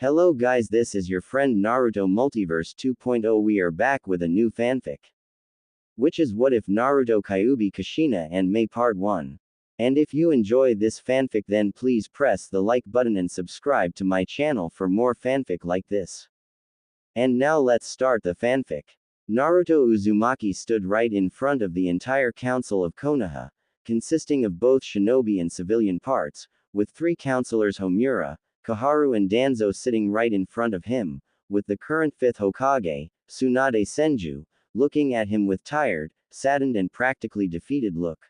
Hello guys, this is your friend Naruto Multiverse 2.0. We are back with a new fanfic. Which is What If Naruto Kyuubi Kushina and May Part 1. And if you enjoy this fanfic, then please press the like button and subscribe to my channel for more fanfic like this. And now let's start the fanfic. Naruto Uzumaki stood right in front of the entire council of Konoha, consisting of both shinobi and civilian parts, with three counselors Homura, Koharu and Danzo sitting right in front of him, with the current 5th Hokage, Tsunade Senju, looking at him with tired, saddened and practically defeated look.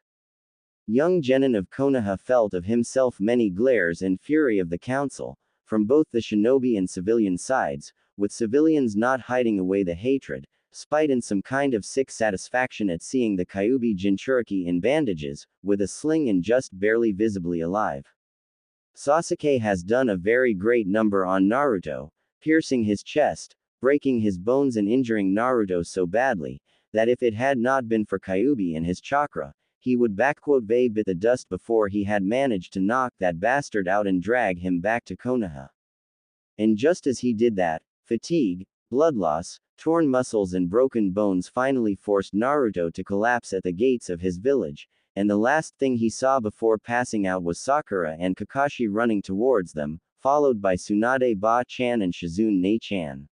Young Genin of Konoha felt of himself many glares and fury of the council, from both the shinobi and civilian sides, with civilians not hiding away the hatred, spite and some kind of sick satisfaction at seeing the Kyuubi Jinchuriki in bandages, with a sling and just barely visibly alive. Sasuke has done a very great number on Naruto, piercing his chest, breaking his bones and injuring Naruto so badly, that if it had not been for Kyuubi and his chakra, he would bit the dust before he had managed to knock that bastard out and drag him back to Konoha. And just as he did that, fatigue, blood loss, torn muscles and broken bones finally forced Naruto to collapse at the gates of his village, and the last thing he saw before passing out was Sakura and Kakashi running towards them, followed by Tsunade Ba-chan and Shizune Ne-chan.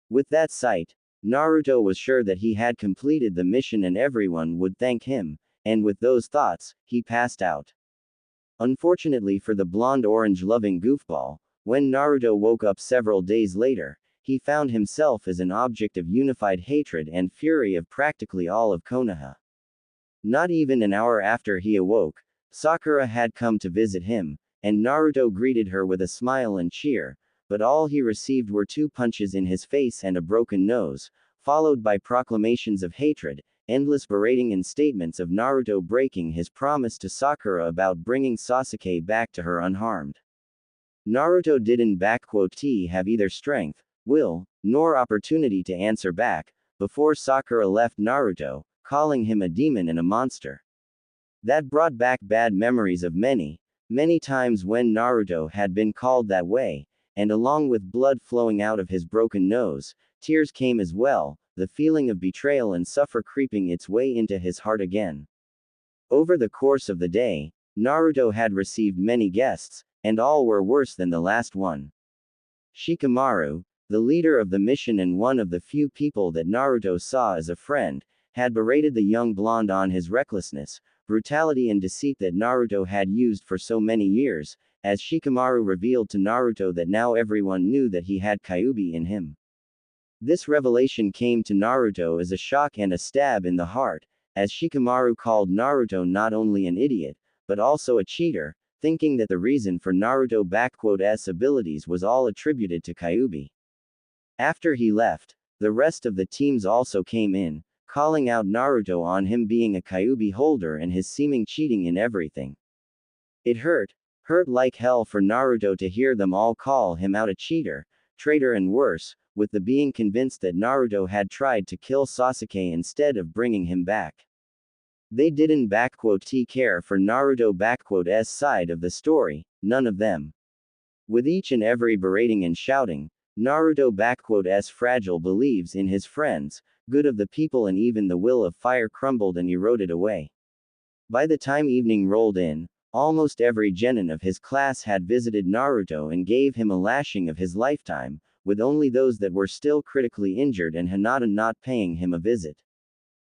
With that sight, Naruto was sure that he had completed the mission and everyone would thank him, and with those thoughts, he passed out. Unfortunately for the blonde-orange loving goofball, when Naruto woke up several days later, he found himself as an object of unified hatred and fury of practically all of Konoha. Not even an hour after he awoke, Sakura had come to visit him, and Naruto greeted her with a smile and cheer, but all he received were 2 punches in his face and a broken nose, followed by proclamations of hatred, endless berating and statements of Naruto breaking his promise to Sakura about bringing Sasuke back to her unharmed. Naruto didn't have either strength, will, nor opportunity to answer back, before Sakura left Naruto, calling him a demon and a monster. That brought back bad memories of many times when Naruto had been called that way, and along with blood flowing out of his broken nose, tears came as well, the feeling of betrayal and suffer creeping its way into his heart again. Over the course of the day, Naruto had received many guests, and all were worse than the last one. Shikamaru, the leader of the mission and one of the few people that Naruto saw as a friend, had berated the young blonde on his recklessness, brutality and deceit that Naruto had used for so many years, as Shikamaru revealed to Naruto that now everyone knew that he had Kyuubi in him. This revelation came to Naruto as a shock and a stab in the heart, as Shikamaru called Naruto not only an idiot, but also a cheater, thinking that the reason for Naruto's abilities was all attributed to Kyuubi. After he left, the rest of the teams also came in, calling out Naruto on him being a Kyuubi holder and his seeming cheating in everything. It hurt like hell for Naruto to hear them all call him out a cheater, traitor and worse, with the being convinced that Naruto had tried to kill Sasuke instead of bringing him back. They didn't care for Naruto's side of the story, none of them. With each and every berating and shouting, Naruto's fragile believes in his friends, good of the people and even the will of fire crumbled and eroded away. By the time evening rolled in, almost every genin of his class had visited Naruto and gave him a lashing of his lifetime, with only those that were still critically injured and Hinata not paying him a visit.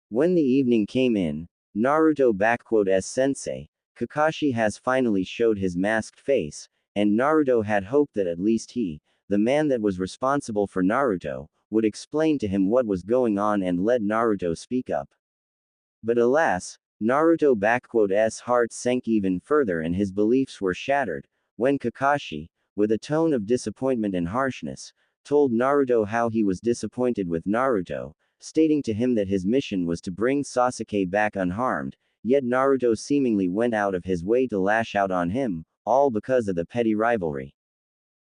When the evening came in, Naruto's sensei, Kakashi has finally showed his masked face, and Naruto had hoped that at least he, the man that was responsible for Naruto, would explain to him what was going on and let Naruto speak up. But alas, Naruto's heart sank even further and his beliefs were shattered, when Kakashi, with a tone of disappointment and harshness, told Naruto how he was disappointed with Naruto, stating to him that his mission was to bring Sasuke back unharmed, yet Naruto seemingly went out of his way to lash out on him, all because of the petty rivalry.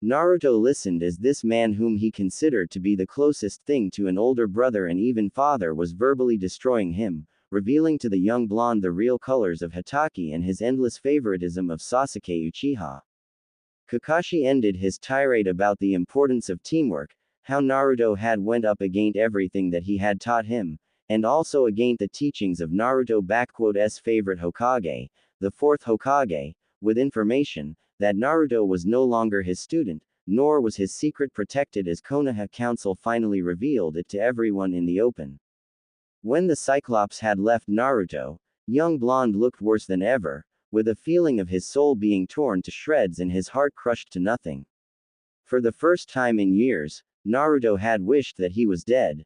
Naruto listened as this man whom he considered to be the closest thing to an older brother and even father was verbally destroying him, revealing to the young blonde the real colors of Hatake and his endless favoritism of Sasuke Uchiha. Kakashi ended his tirade about the importance of teamwork, how Naruto had went up against everything that he had taught him, and also against the teachings of Naruto's favorite Hokage, the fourth Hokage, with information that Naruto was no longer his student, nor was his secret protected as Konoha Council finally revealed it to everyone in the open. When the Cyclops had left Naruto, young blonde looked worse than ever, with a feeling of his soul being torn to shreds and his heart crushed to nothing. For the first time in years, Naruto had wished that he was dead.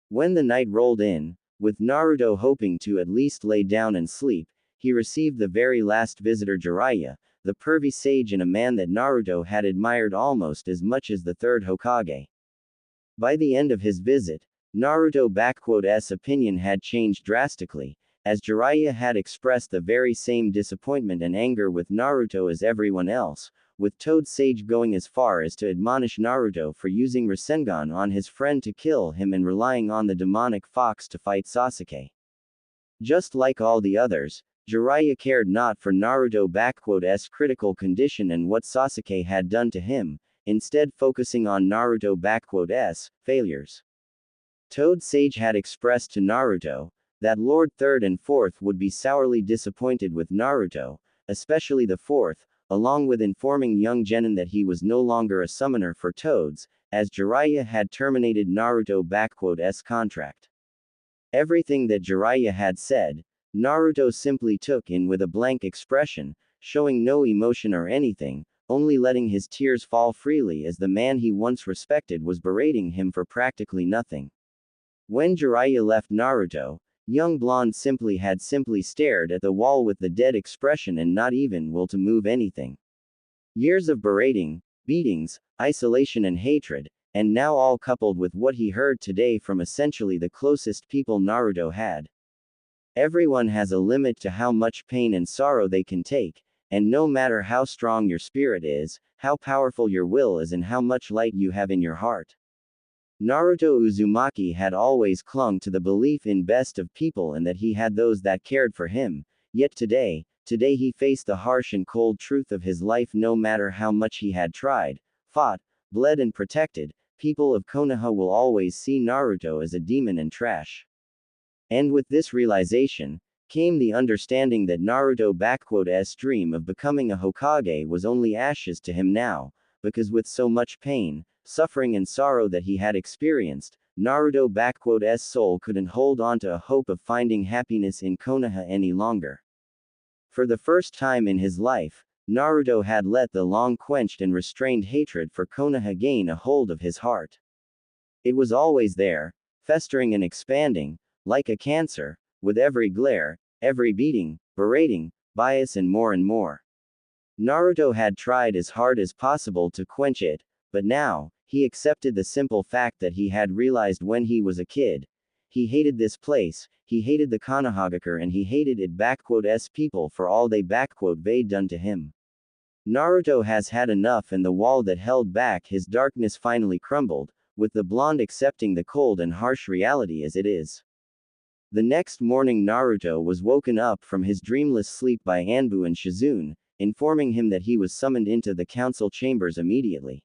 When the night rolled in, with Naruto hoping to at least lay down and sleep, he received the very last visitor, Jiraiya, the pervy sage and a man that Naruto had admired almost as much as the third Hokage. By the end of his visit, Naruto's opinion had changed drastically, as Jiraiya had expressed the very same disappointment and anger with Naruto as everyone else, with Toad Sage going as far as to admonish Naruto for using Rasengan on his friend to kill him and relying on the demonic fox to fight Sasuke. Just like all the others, Jiraiya cared not for Naruto's critical condition and what Sasuke had done to him, instead focusing on Naruto's failures. Toad Sage had expressed to Naruto that Lord Third and Fourth would be sourly disappointed with Naruto, especially the Fourth, along with informing young Genin that he was no longer a summoner for Toads, as Jiraiya had terminated Naruto's contract. Everything that Jiraiya had said, Naruto simply took in with a blank expression, showing no emotion or anything, only letting his tears fall freely as the man he once respected was berating him for practically nothing. When Jiraiya left Naruto, young blonde simply stared at the wall with the dead expression and not even will to move anything. Years of berating, beatings, isolation and hatred, and now all coupled with what he heard today from essentially the closest people Naruto had. Everyone has a limit to how much pain and sorrow they can take, and no matter how strong your spirit is, how powerful your will is and how much light you have in your heart. Naruto Uzumaki had always clung to the belief in best of people and that he had those that cared for him, yet today he faced the harsh and cold truth of his life. No matter how much he had tried, fought, bled and protected, people of Konoha will always see Naruto as a demon and trash. And with this realization, came the understanding that Naruto's dream of becoming a Hokage was only ashes to him now, because with so much pain, suffering and sorrow that he had experienced, Naruto's soul couldn't hold on to a hope of finding happiness in Konoha any longer. For the first time in his life, Naruto had let the long-quenched and restrained hatred for Konoha gain a hold of his heart. It was always there, festering and expanding, like a cancer, with every glare, every beating, berating, bias and more. Naruto had tried as hard as possible to quench it, but now, he accepted the simple fact that he had realized when he was a kid. He hated this place, he hated the Konohagakure and he hated its people for all they'd done to him. Naruto has had enough and the wall that held back his darkness finally crumbled, with the blonde accepting the cold and harsh reality as it is. The next morning Naruto was woken up from his dreamless sleep by Anbu and Shizune, informing him that he was summoned into the council chambers immediately.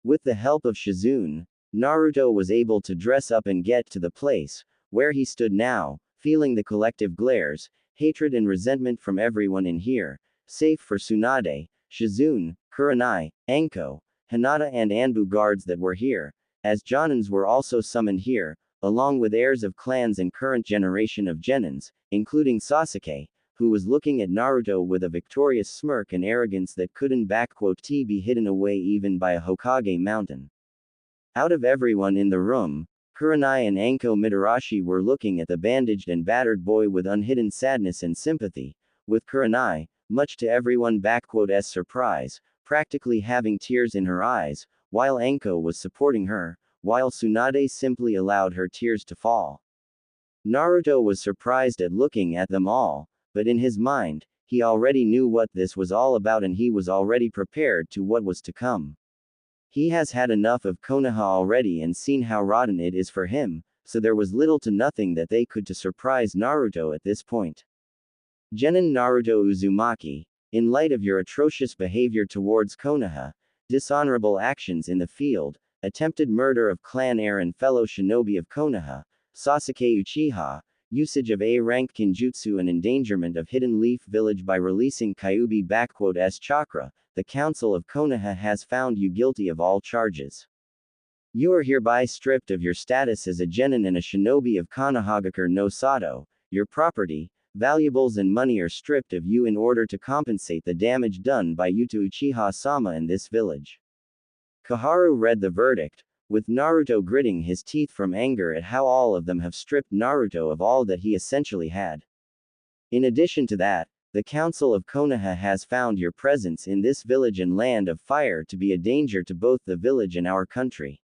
With the help of Shizune, Naruto was able to dress up and get to the place, where he stood now, feeling the collective glares, hatred and resentment from everyone in here, save for Tsunade, Shizune, Kurenai, Anko, Hinata and Anbu guards that were here, as Jonins were also summoned here, along with heirs of clans and current generation of Genins, including Sasuke, who was looking at Naruto with a victorious smirk and arrogance that couldn't be hidden away even by a Hokage mountain. Out of everyone in the room, Kurenai and Anko Mitarashi were looking at the bandaged and battered boy with unhidden sadness and sympathy, with Kurenai, much to everyone's surprise, practically having tears in her eyes, while Anko was supporting her, while Tsunade simply allowed her tears to fall. Naruto was surprised at looking at them all, but in his mind, he already knew what this was all about and he was already prepared to what was to come. He has had enough of Konoha already and seen how rotten it is for him, so there was little to nothing that they could to surprise Naruto at this point. Genin Naruto Uzumaki, in light of your atrocious behavior towards Konoha, dishonorable actions in the field, attempted murder of clan heir and fellow shinobi of Konoha, Sasuke Uchiha, usage of A-rank Kinjutsu and endangerment of Hidden Leaf Village by releasing Kyuubi chakra, the Council of Konoha has found you guilty of all charges. You are hereby stripped of your status as a genin and a shinobi of Konohagakure no Sato. Your property, valuables and money are stripped of you in order to compensate the damage done by you to Uchiha-sama in this village. Koharu read the verdict, with Naruto gritting his teeth from anger at how all of them have stripped Naruto of all that he essentially had. In addition to that, the Council of Konoha has found your presence in this village and land of fire to be a danger to both the village and our country.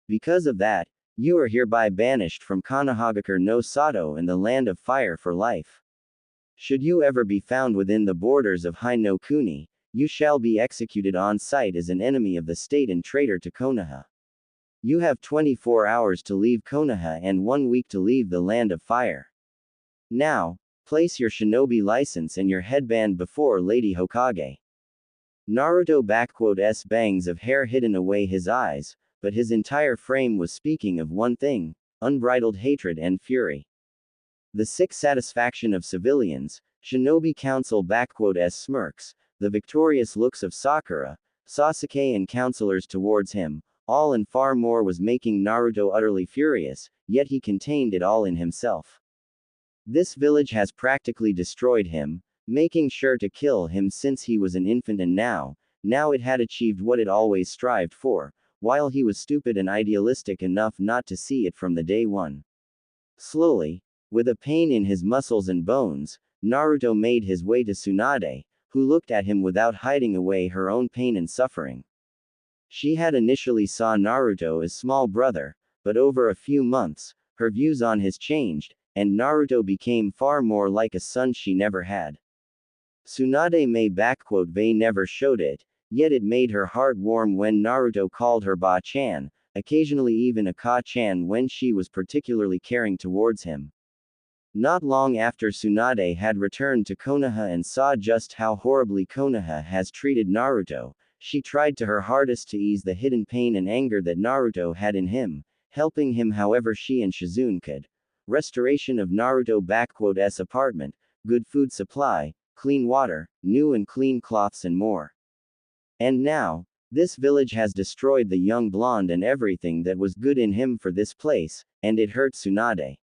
Because of that, you are hereby banished from Konohagakure no Sato and the land of fire for life. Should you ever be found within the borders of Hai no Kuni, you shall be executed on sight as an enemy of the state and traitor to Konoha. You have 24 hours to leave Konoha and 1 week to leave the land of fire. Now, place your shinobi license and your headband before Lady Hokage. Naruto S bangs of hair hidden away his eyes, but his entire frame was speaking of one thing, unbridled hatred and fury. The sick satisfaction of civilians, Shinobi Council S smirks, the victorious looks of Sakura, Sasuke and counselors towards him, all and far more was making Naruto utterly furious, yet he contained it all in himself. This village has practically destroyed him, making sure to kill him since he was an infant and now it had achieved what it always strived for, while he was stupid and idealistic enough not to see it from the day one. Slowly, with a pain in his muscles and bones, Naruto made his way to Tsunade, who looked at him without hiding away her own pain and suffering. She had initially saw Naruto as small brother, but over a few months, her views on his changed, and Naruto became far more like a son she never had. Tsunade May never showed it, yet it made her heart warm when Naruto called her Ba-chan, occasionally even Aka-chan when she was particularly caring towards him. Not long after Tsunade had returned to Konoha and saw just how horribly Konoha has treated Naruto, she tried to her hardest to ease the hidden pain and anger that Naruto had in him, helping him however she and Shizune could. Restoration of Naruto apartment, good food supply, clean water, new and clean cloths and more. And now, this village has destroyed the young blonde and everything that was good in him for this place, and it hurt Tsunade.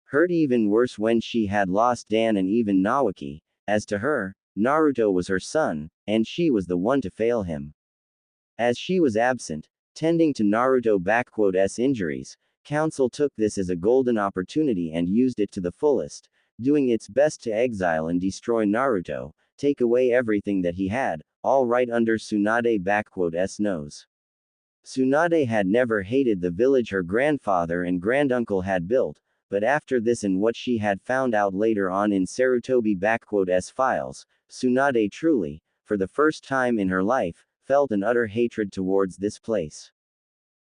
Hurt even worse when she had lost Dan and even Nawaki. As to her, Naruto was her son, and she was the one to fail him. As she was absent, tending to Naruto injuries, Council took this as a golden opportunity and used it to the fullest, doing its best to exile and destroy Naruto, take away everything that he had, all right under Tsunade nose. Tsunade had never hated the village her grandfather and granduncle had built, but after this and what she had found out later on in Sarutobi files, Tsunade truly, for the first time in her life, felt an utter hatred towards this place.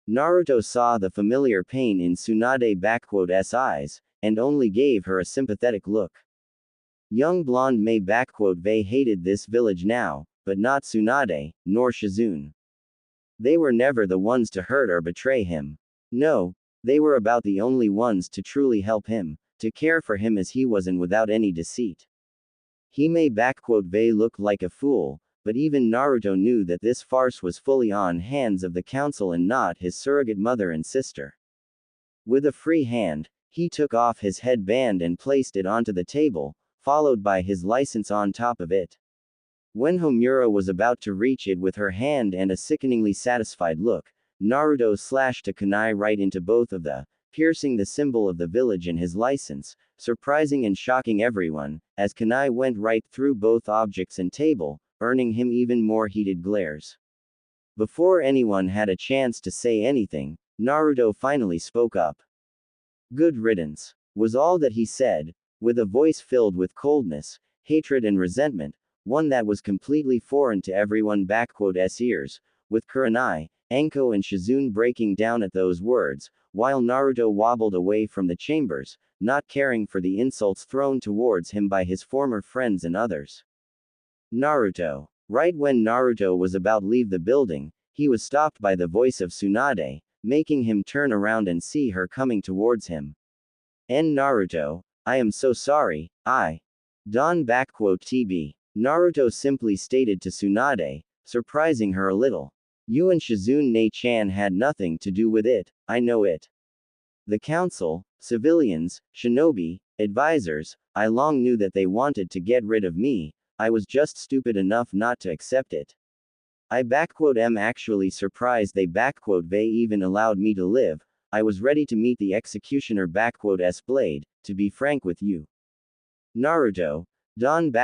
Naruto saw the familiar pain in Tsunade eyes, and only gave her a sympathetic look. Young blonde May hated this village now, but not Tsunade, nor Shizune. They were never the ones to hurt or betray him. No, they were about the only ones to truly help him, to care for him as he was and without any deceit. He may look like a fool, but even Naruto knew that this farce was fully on hands of the council and not his surrogate mother and sister. With a free hand, he took off his headband and placed it onto the table, followed by his license on top of it. When Homura was about to reach it with her hand and a sickeningly satisfied look, Naruto slashed a kunai right into both of the, piercing the symbol of the village and his license, surprising and shocking everyone, as kunai went right through both objects and table, earning him even more heated glares. Before anyone had a chance to say anything, Naruto finally spoke up. "Good riddance," was all that he said, with a voice filled with coldness, hatred and resentment, one that was completely foreign to everyone ears, with Kurenai, Anko and Shizune breaking down at those words, while Naruto wobbled away from the chambers, not caring for the insults thrown towards him by his former friends and others. Naruto. Right when Naruto was about to leave the building, he was stopped by the voice of Tsunade, making him turn around and see her coming towards him. Naruto, I am so sorry, I. TB. Naruto simply stated to Tsunade, surprising her a little. You and Shizune-chan had nothing to do with it, I know it. The council, civilians, shinobi, advisors, I long knew that they wanted to get rid of me, I was just stupid enough not to accept it. I am actually surprised they even allowed me to live, I was ready to meet the executioner S blade, to be frank with you. Naruto, don't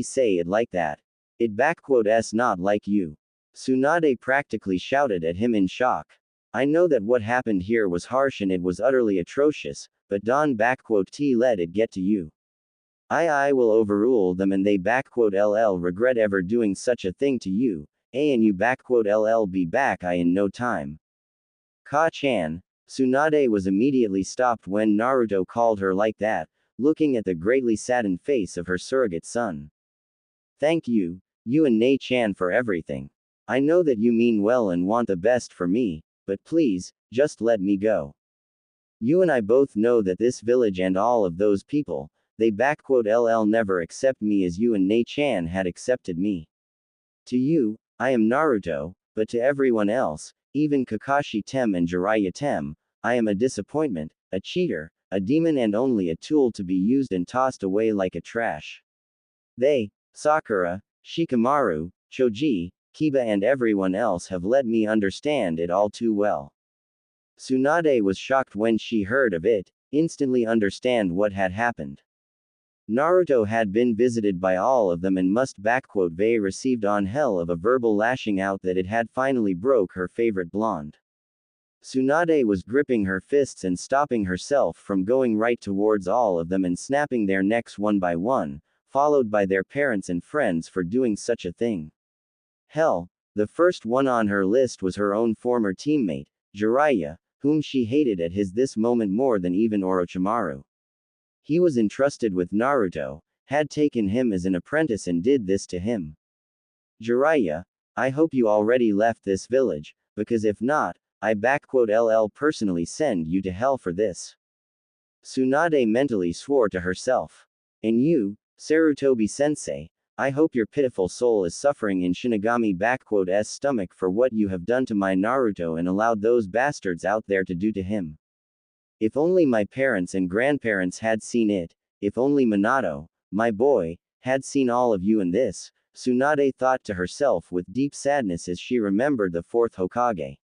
say it like that. It s not like you. Tsunade practically shouted at him in shock. I know that what happened here was harsh and it was utterly atrocious, but don't let it get to you. I will overrule them and they regret ever doing such a thing to you, and you be back in no time. Ka-chan. Tsunade was immediately stopped when Naruto called her like that, looking at the greatly saddened face of her surrogate son. Thank you, you and Nei-chan for everything. I know that you mean well and want the best for me, but please, just let me go. You and I both know that this village and all of those people, they never accept me as you and Nei-chan had accepted me. To you, I am Naruto, but to everyone else, even Kakashi Tem and Jiraiya Tem, I am a disappointment, a cheater, a demon and only a tool to be used and tossed away like a trash. They, Sakura, Shikamaru, Choji, Kiba and everyone else have let me understand it all too well. Tsunade was shocked when she heard of it, instantly understand what had happened. Naruto had been visited by all of them and must they received on hell of a verbal lashing out that it had finally broke her favorite blonde. Tsunade was gripping her fists and stopping herself from going right towards all of them and snapping their necks one by one, followed by their parents and friends for doing such a thing. Hell, the first one on her list was her own former teammate, Jiraiya, whom she hated at this moment more than even Orochimaru. He was entrusted with Naruto, had taken him as an apprentice and did this to him. Jiraiya, I hope you already left this village, because if not, I personally send you to hell for this. Tsunade mentally swore to herself. And you, Sarutobi-sensei, I hope your pitiful soul is suffering in Shinigami-s stomach for what you have done to my Naruto and allowed those bastards out there to do to him. If only my parents and grandparents had seen it, if only Minato, my boy, had seen all of you in this, Tsunade thought to herself with deep sadness as she remembered the fourth Hokage.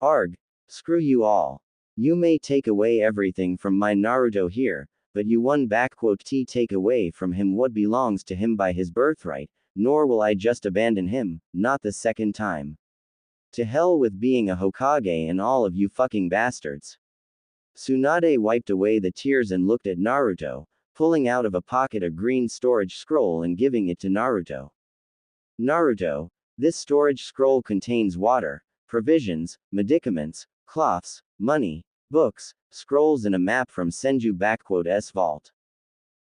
Arg, screw you all. You may take away everything from my Naruto here, but you won't take away from him what belongs to him by his birthright, nor will I just abandon him, not the second time. To hell with being a Hokage and all of you fucking bastards. Tsunade wiped away the tears and looked at Naruto, pulling out of a pocket a green storage scroll and giving it to Naruto. Naruto, this storage scroll contains water, provisions, medicaments, cloths, money, books, scrolls and a map from Senju-s vault.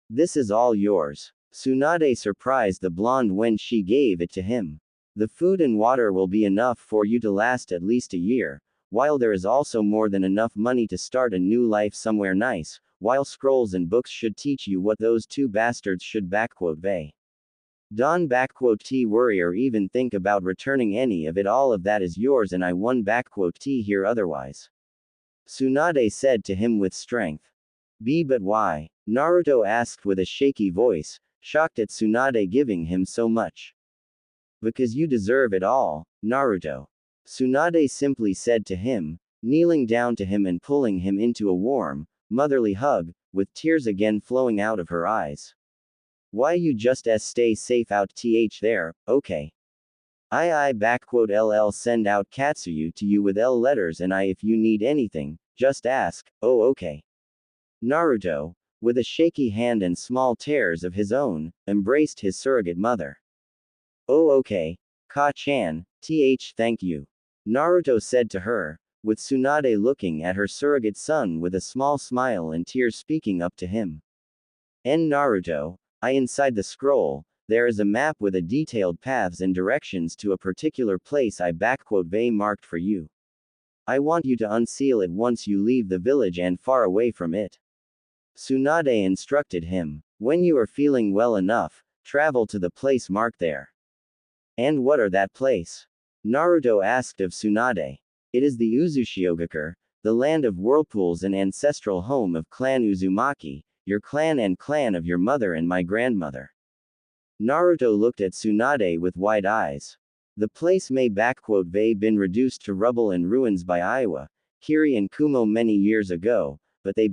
This is all yours. Tsunade surprised the blonde when she gave it to him. The food and water will be enough for you to last at least a year, while there is also more than enough money to start a new life somewhere nice, while scrolls and books should teach you what those two bastards should they. Don't worry or even think about returning any of it, all of that is yours and I won't here otherwise. Tsunade said to him with strength. But why? Naruto asked with a shaky voice, shocked at Tsunade giving him so much. Because you deserve it all, Naruto. Tsunade simply said to him, kneeling down to him and pulling him into a warm, motherly hug, with tears again flowing out of her eyes. Why you just stay safe out there, okay? LL send out Katsuyu to you with L letters and if you need anything, just ask, oh okay. Naruto, with a shaky hand and small tears of his own, embraced his surrogate mother. Oh okay. Ka-chan, thank you. Naruto said to her, with Tsunade looking at her surrogate son with a small smile and tears speaking up to him. Naruto, inside the scroll, there is a map with a detailed paths and directions to a particular place I marked for you. I want you to unseal it once you leave the village and far away from it. Tsunade instructed him. When you are feeling well enough, travel to the place marked there. And what are that place? Naruto asked of Tsunade. It is the Uzushiogakure, the land of whirlpools and ancestral home of clan Uzumaki, your clan and clan of your mother and my grandmother. Naruto looked at Tsunade with wide eyes. The place may been reduced to rubble and ruins by Aiwa, Kiri and Kumo many years ago, but they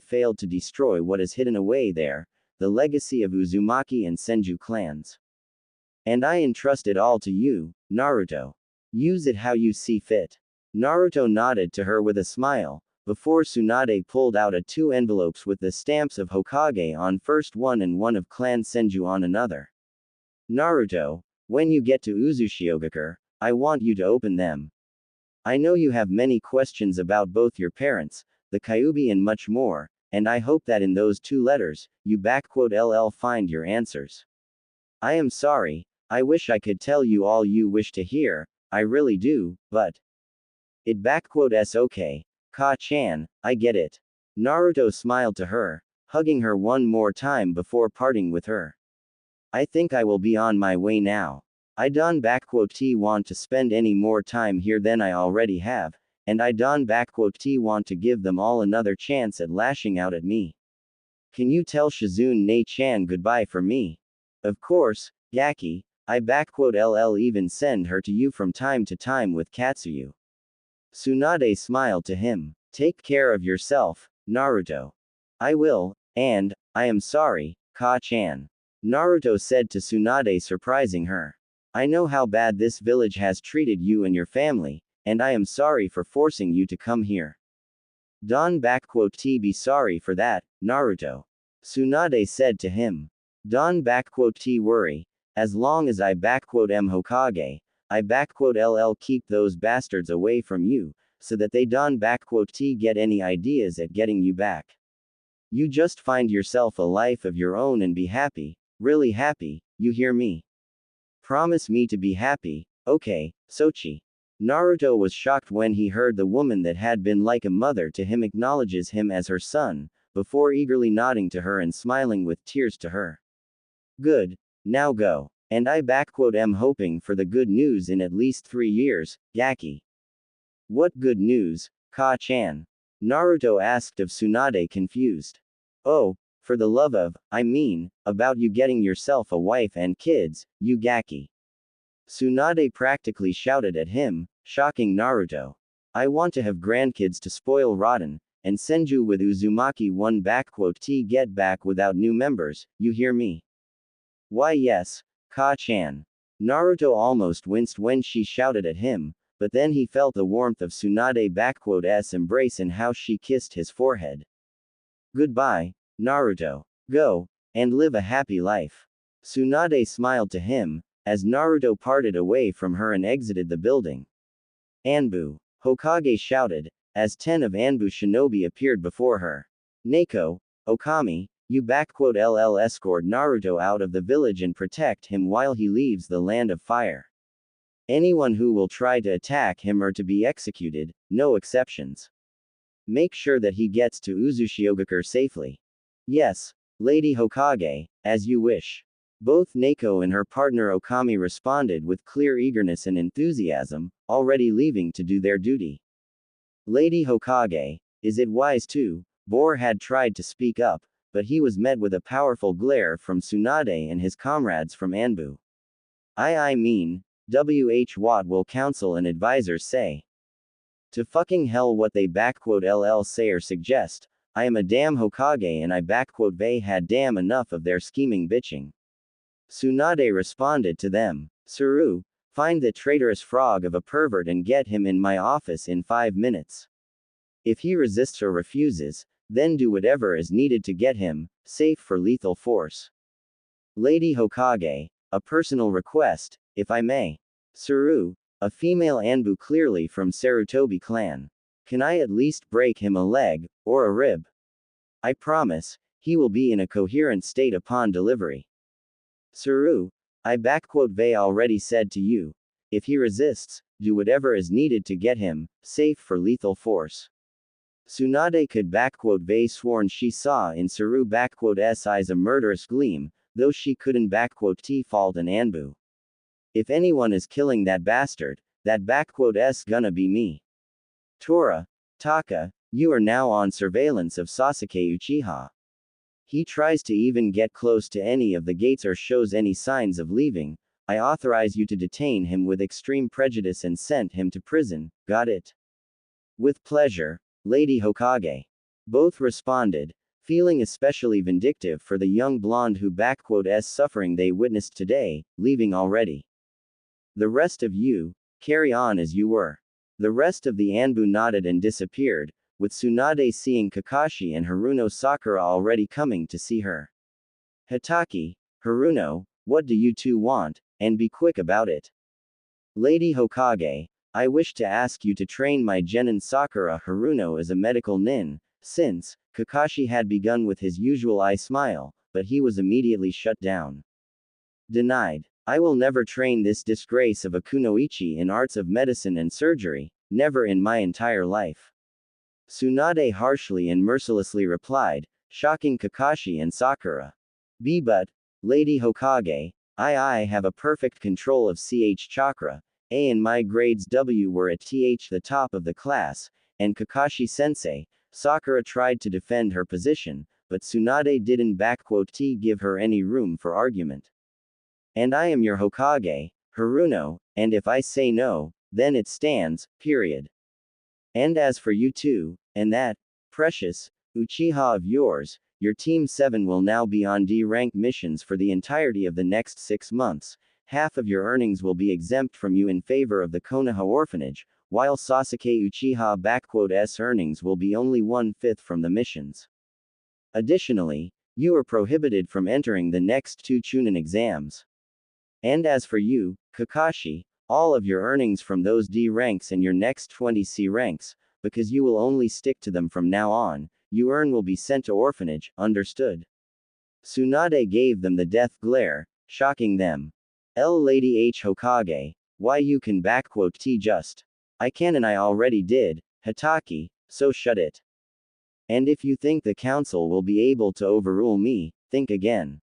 failed to destroy what is hidden away there, the legacy of Uzumaki and Senju clans. And I entrust it all to you, Naruto. Use it how you see fit. Naruto nodded to her with a smile, before Tsunade pulled out 2 envelopes with the stamps of Hokage on first one and one of Clan Senju on another. Naruto, when you get to Uzushiogakure, I want you to open them. I know you have many questions about both your parents, the Kyuubi and much more, and I hope that in those 2 letters, you find your answers. I am sorry, I wish I could tell you all you wish to hear, I really do, but it's okay. Ka-chan, I get it. Naruto smiled to her, hugging her one more time before parting with her. I think I will be on my way now. I don't want to spend any more time here than I already have, and I don't want to give them all another chance at lashing out at me. Can you tell Shizune-chan goodbye for me? Of course, Gaki, I even send her to you from time to time with Katsuyu. Tsunade smiled to him. Take care of yourself, Naruto. I will, and, I am sorry, Ka-chan. Naruto said to Tsunade, surprising her. I know how bad this village has treated you and your family, and I am sorry for forcing you to come here. Don't be sorry for that, Naruto. Tsunade said to him. Don't worry, as long as I am Hokage, I keep those bastards away from you, so that they don't get any ideas at getting you back. You just find yourself a life of your own and be happy, really happy, you hear me? Promise me to be happy, okay, Sochi. Naruto was shocked when he heard the woman that had been like a mother to him acknowledges him as her son, before eagerly nodding to her and smiling with tears to her. Good, now go. And I am hoping for the good news in at least 3 years, Gaki. What good news, Ka-chan? Naruto asked of Tsunade confused. Oh, for the love of, about you getting yourself a wife and kids, you Gaki. Tsunade practically shouted at him, shocking Naruto. I want to have grandkids to spoil rotten, and Senju with Uzumaki one get back without new members, you hear me? Why yes, Ka-chan. Naruto almost winced when she shouted at him, but then he felt the warmth of Tsunade's embrace and how she kissed his forehead. Goodbye, Naruto. Go, and live a happy life. Tsunade smiled to him, as Naruto parted away from her and exited the building. Anbu. Hokage shouted, as 10 of Anbu shinobi appeared before her. Neko, Okami, you escort Naruto out of the village and protect him while he leaves the land of fire. Anyone who will try to attack him are to be executed, no exceptions. Make sure that he gets to Uzushiogakure safely. Yes, Lady Hokage, as you wish. Both Neko and her partner Okami responded with clear eagerness and enthusiasm, already leaving to do their duty. Lady Hokage, is it wise to? Bor had tried to speak up, but he was met with a powerful glare from Tsunade and his comrades from Anbu. What will council and advisors say? To fucking hell what they say or suggest, I am a damn Hokage and I had damn enough of their scheming bitching. Tsunade responded to them. Suru, find the traitorous frog of a pervert and get him in my office in 5 minutes. If he resists or refuses, then do whatever is needed to get him, safe for lethal force. Lady Hokage, a personal request, if I may. Suru, a female Anbu clearly from Sarutobi clan. Can I at least break him a leg, or a rib? I promise, he will be in a coherent state upon delivery. Saru, Vei already said to you. If he resists, do whatever is needed to get him, safe for lethal force. Tsunade could Vei sworn she saw in Saru's eyes a murderous gleam, though she couldn't T fault an Anbu. If anyone is killing that bastard, that S gonna be me. Tora, Taka, you are now on surveillance of Sasuke Uchiha. He tries to even get close to any of the gates or shows any signs of leaving, I authorize you to detain him with extreme prejudice and send him to prison, got it? With pleasure, Lady Hokage. Both responded, feeling especially vindictive for the young blonde who S suffering they witnessed today, leaving already. The rest of you, carry on as you were. The rest of the Anbu nodded and disappeared, with Tsunade seeing Kakashi and Haruno Sakura already coming to see her. Hitaki, Haruno, what do you two want, and be quick about it. Lady Hokage, I wish to ask you to train my genin Sakura Haruno as a medical nin, since, Kakashi had begun with his usual eye smile, but he was immediately shut down. Denied. I will never train this disgrace of a kunoichi in arts of medicine and surgery, never in my entire life. Tsunade harshly and mercilessly replied, shocking Kakashi and Sakura. But, Lady Hokage, I have a perfect control of CH chakra, A and my grades W were at the top of the class, and Kakashi-sensei, Sakura tried to defend her position, but Tsunade didn't give her any room for argument. And I am your Hokage, Haruno, and if I say no, then it stands, period. And as for you two, and that, precious, Uchiha of yours, your Team 7 will now be on D-rank missions for the entirety of the next 6 months, half of your earnings will be exempt from you in favor of the Konoha orphanage, while Sasuke Uchiha's earnings will be only 1/5 from the missions. Additionally, you are prohibited from entering the next 2 Chunin exams. And as for you, Kakashi, all of your earnings from those D ranks and your next 20 C ranks, because you will only stick to them from now on, you earn will be sent to orphanage, understood? Tsunade gave them the death glare, shocking them. Lady H Hokage, why you can T just. I can and I already did, Hitaki, so shut it. And if you think the council will be able to overrule me, think again.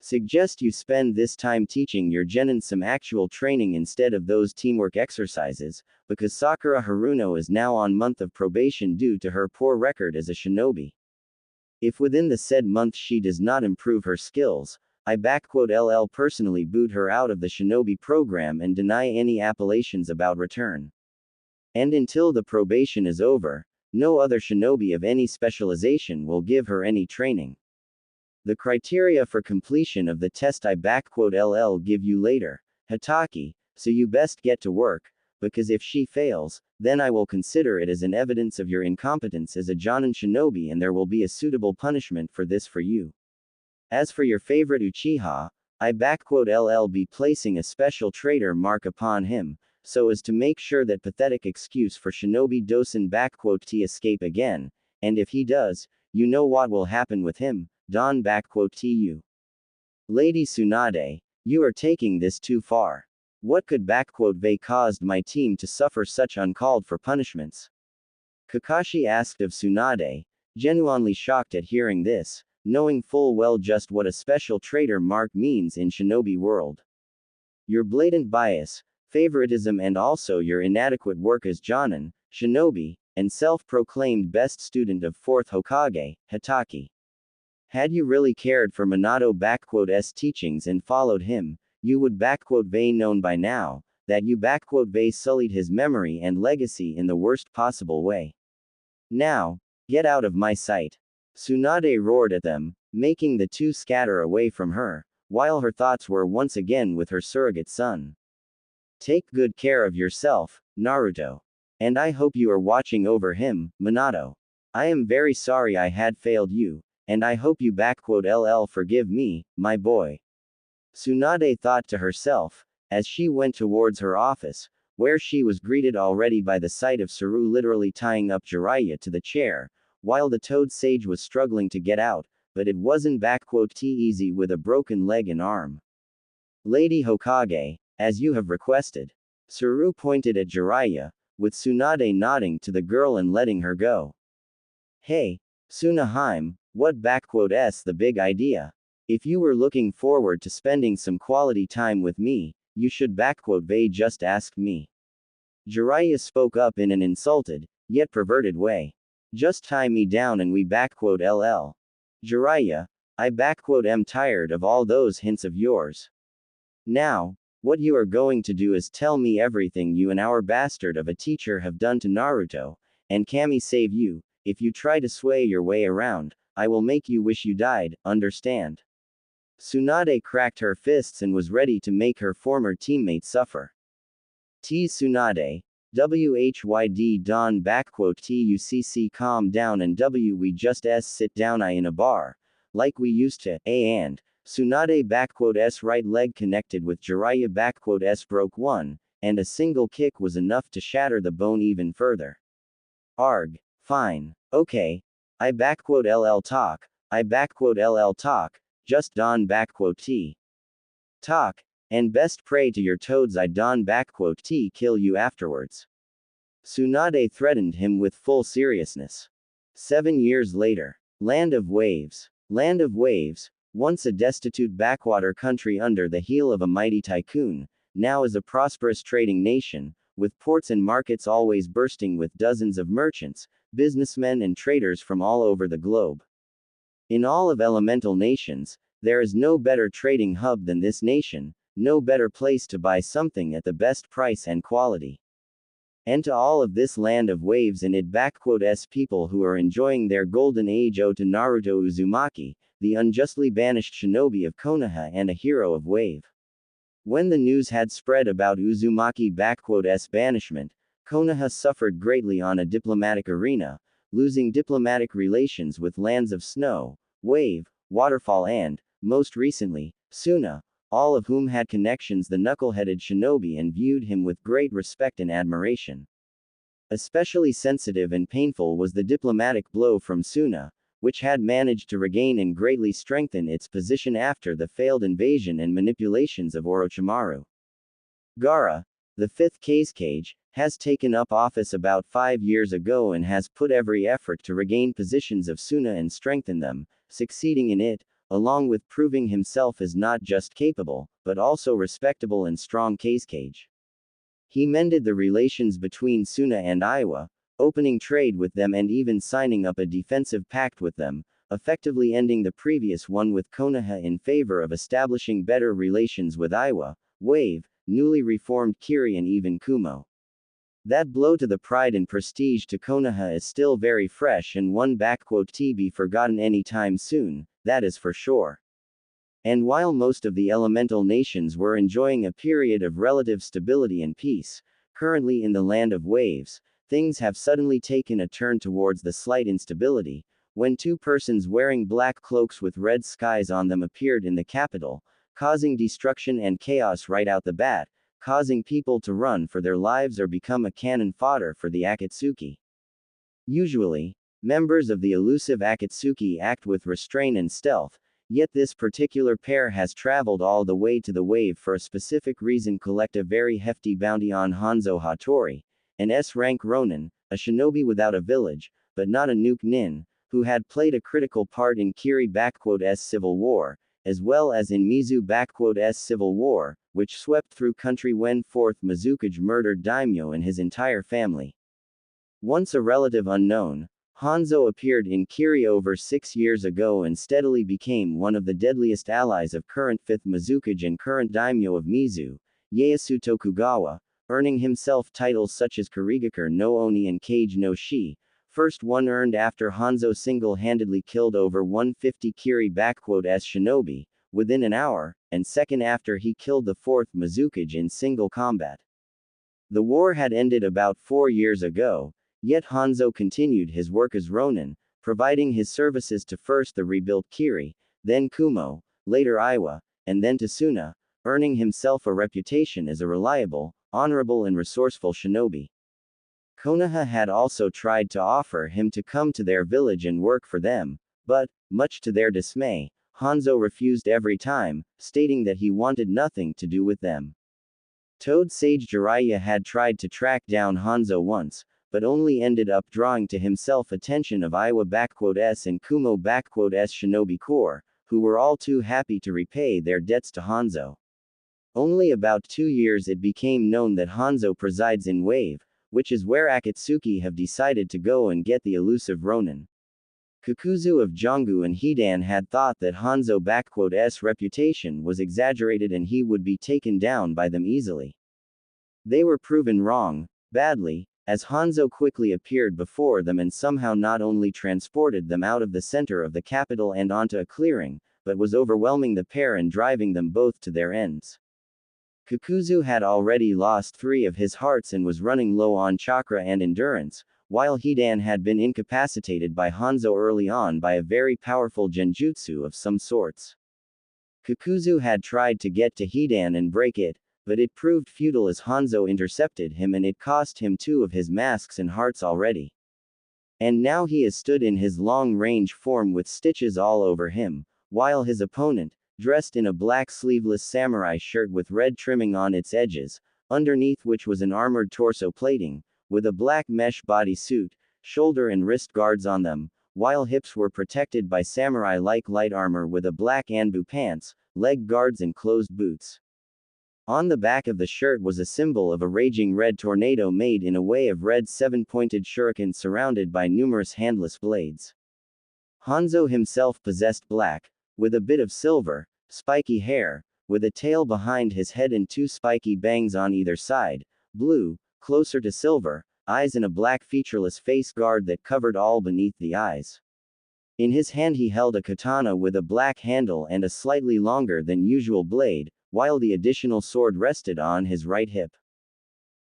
Suggest you spend this time teaching your genin some actual training instead of those teamwork exercises, because Sakura Haruno is now on month of probation due to her poor record as a shinobi. If within the said month she does not improve her skills, I LL personally boot her out of the shinobi program and deny any appellations about return. And until the probation is over, no other shinobi of any specialization will give her any training. The criteria for completion of the test I LL give you later, Hitaki, so you best get to work, because if she fails, then I will consider it as an evidence of your incompetence as a Jonin shinobi and there will be a suitable punishment for this for you. As for your favorite Uchiha, I LL be placing a special traitor mark upon him, so as to make sure that pathetic excuse for shinobi Dosen T escape again, and if he does, you know what will happen with him. Don TU. Lady Tsunade, you are taking this too far. What could Vei caused my team to suffer such uncalled for punishments? Kakashi asked of Tsunade, genuinely shocked at hearing this, knowing full well just what a special traitor mark means in shinobi world. Your blatant bias, favoritism and also your inadequate work as Jonin, shinobi, and self-proclaimed best student of 4th Hokage, Hitaki. Had you really cared for Minato teachings and followed him, you would Vei known by now, that you Vei sullied his memory and legacy in the worst possible way. Now, get out of my sight. Tsunade roared at them, making the two scatter away from her, while her thoughts were once again with her surrogate son. Take good care of yourself, Naruto. And I hope you are watching over him, Minato. I am very sorry I had failed you. And I hope you LL forgive me, my boy. Tsunade thought to herself, as she went towards her office, where she was greeted already by the sight of Saru literally tying up Jiraiya to the chair, while the Toad Sage was struggling to get out, but it wasn't easy with a broken leg and arm. Lady Hokage, as you have requested. Saru pointed at Jiraiya, with Tsunade nodding to the girl and letting her go. Hey, Tsunaheim, what's the big idea? If you were looking forward to spending some quality time with me, you should they just asked me. Jiraiya spoke up in an insulted, yet perverted way. Just tie me down and we LL. Jiraiya, I am tired of all those hints of yours. Now, what you are going to do is tell me everything you and our bastard of a teacher have done to Naruto, and Kami save you. If you try to sway your way around, I will make you wish you died, understand? Tsunade cracked her fists and was ready to make her former teammate suffer. Tease Tsunade. WHYD Don TUCC calm down and we just sit down in a bar. Like we used to, and Tsunade S right leg connected with Jiraiya S broke one, and a single kick was enough to shatter the bone even further. Arg. Fine. Okay. I LL talk. LL talk. Just Don T. Talk. And best pray to your toads I Don T kill you afterwards. Tsunade threatened him with full seriousness. 7 years later. Land of Waves. Land of Waves, once a destitute backwater country under the heel of a mighty tycoon, now is a prosperous trading nation, with ports and markets always bursting with dozens of merchants, businessmen and traders from all over the globe. In all of elemental nations, there is no better trading hub than this nation, no better place to buy something at the best price and quality. And to all of this land of waves and it people who are enjoying their golden age owe to Naruto Uzumaki, the unjustly banished shinobi of Konoha and a hero of wave. When the news had spread about Uzumaki banishment, Konoha suffered greatly on a diplomatic arena, losing diplomatic relations with lands of snow, wave, waterfall and, most recently, Suna, all of whom had connections the knuckle-headed shinobi and viewed him with great respect and admiration. Especially sensitive and painful was the diplomatic blow from Suna, which had managed to regain and greatly strengthen its position after the failed invasion and manipulations of Orochimaru. Gaara, the fifth Kazekage, has taken up office about 5 years ago and has put every effort to regain positions of Suna and strengthen them, succeeding in it, along with proving himself as not just capable, but also respectable and strong Kazekage. He mended the relations between Suna and Iwa, opening trade with them and even signing up a defensive pact with them, effectively ending the previous one with Konoha in favor of establishing better relations with Iwa, Wave, newly reformed Kiri and even Kumo. That blow to the pride and prestige to Konoha is still very fresh and won't be forgotten anytime soon, that is for sure. And while most of the elemental nations were enjoying a period of relative stability and peace, currently in the land of waves, things have suddenly taken a turn towards the slight instability, when 2 persons wearing black cloaks with red skies on them appeared in the capital, causing destruction and chaos right out the bat, causing people to run for their lives or become a cannon fodder for the Akatsuki. Usually, members of the elusive Akatsuki act with restraint and stealth, yet this particular pair has traveled all the way to the wave for a specific reason: collect a very hefty bounty on Hanzo Hattori, an S-rank Ronin, a shinobi without a village, but not a nuke nin, who had played a critical part in Kiri-S civil war, as well as in Mizu-S civil war, which swept through country when 4th Mizukage murdered Daimyo and his entire family. Once a relative unknown, Hanzo appeared in Kiri over 6 years ago and steadily became one of the deadliest allies of current 5th Mizukage and current daimyo of Mizu, Ieyasu Tokugawa, earning himself titles such as Karigakure no Oni and Kage no Shi, first one earned after Hanzo single-handedly killed over 150 Kiri-S shinobi, within an hour, and second after he killed the 4th Mizukage in single combat. The war had ended about 4 years ago, yet Hanzo continued his work as Ronin, providing his services to first the rebuilt Kiri, then Kumo, later Iwa, and then to Suna, earning himself a reputation as a reliable, honorable and resourceful shinobi. Konoha had also tried to offer him to come to their village and work for them, but, much to their dismay, Hanzo refused every time, stating that he wanted nothing to do with them. Toad Sage Jiraiya had tried to track down Hanzo once, but only ended up drawing to himself attention of Iwa-S and Kumo-S Shinobi Corps, who were all too happy to repay their debts to Hanzo. Only about 2 years it became known that Hanzo presides in Wave, which is where Akatsuki have decided to go and get the elusive Ronin. Kakuzu of Jongu and Hidan had thought that Hanzo's reputation was exaggerated and he would be taken down by them easily. They were proven wrong, badly, as Hanzo quickly appeared before them and somehow not only transported them out of the center of the capital and onto a clearing, but was overwhelming the pair and driving them both to their ends. Kakuzu had already lost 3 of his hearts and was running low on chakra and endurance, while Hidan had been incapacitated by Hanzo early on by a very powerful genjutsu of some sorts. Kakuzu had tried to get to Hidan and break it, but it proved futile as Hanzo intercepted him and it cost him 2 of his masks and hearts already. And now he is stood in his long-range form with stitches all over him, while his opponent, dressed in a black sleeveless samurai shirt with red trimming on its edges, underneath which was an armored torso plating, with a black mesh bodysuit, shoulder and wrist guards on them, while hips were protected by samurai-like light armor with a black anbu pants, leg guards and closed boots. On the back of the shirt was a symbol of a raging red tornado made in a way of red 7-pointed shuriken surrounded by numerous handless blades. Hanzo himself possessed black, with a bit of silver, spiky hair, with a tail behind his head and 2 spiky bangs on either side, blue, closer to silver, eyes and a black featureless face guard that covered all beneath the eyes. In his hand he held a katana with a black handle and a slightly longer than usual blade, while the additional sword rested on his right hip.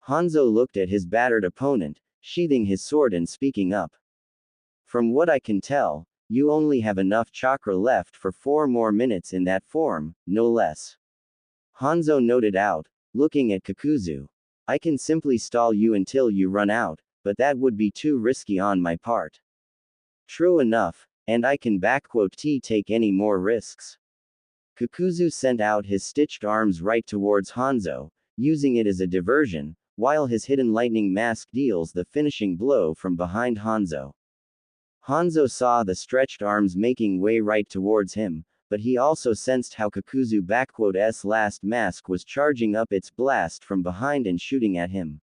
Hanzo looked at his battered opponent, sheathing his sword and speaking up. "From what I can tell, you only have enough chakra left for 4 more minutes in that form, no less." Hanzo noted out, looking at Kakuzu. "I can simply stall you until you run out, but that would be too risky on my part." "True enough, and I can take any more risks." Kakuzu sent out his stitched arms right towards Hanzo, using it as a diversion, while his hidden lightning mask deals the finishing blow from behind Hanzo. Hanzo saw the stretched arms making way right towards him, but he also sensed how Kakuzu's last mask was charging up its blast from behind and shooting at him.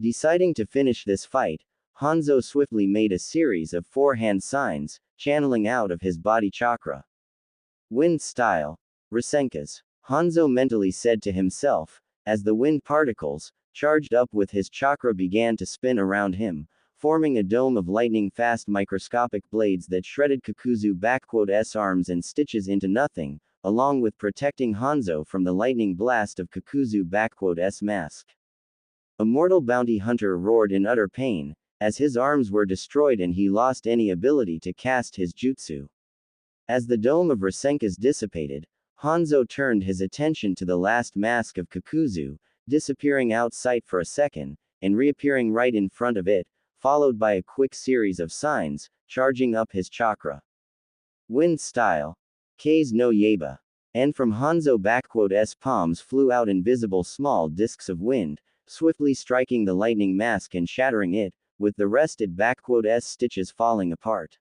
Deciding to finish this fight, Hanzo swiftly made a series of 4 hand signs, channeling out of his body chakra. "Wind style. Rasenkas," Hanzo mentally said to himself, as the wind particles, charged up with his chakra began to spin around him, forming a dome of lightning-fast microscopic blades that shredded Kakuzu's arms and stitches into nothing, along with protecting Hanzo from the lightning blast of Kakuzu's mask. A mortal bounty hunter roared in utter pain, as his arms were destroyed and he lost any ability to cast his jutsu. As the dome of Rasenkas dissipated, Hanzo turned his attention to the last mask of Kakuzu, disappearing out sight for a second, and reappearing right in front of it, followed by a quick series of signs, charging up his chakra. "Wind style. K's no Yaba." And from Hanzo's palms flew out invisible small discs of wind, swiftly striking the lightning mask and shattering it, with the rested stitches falling apart.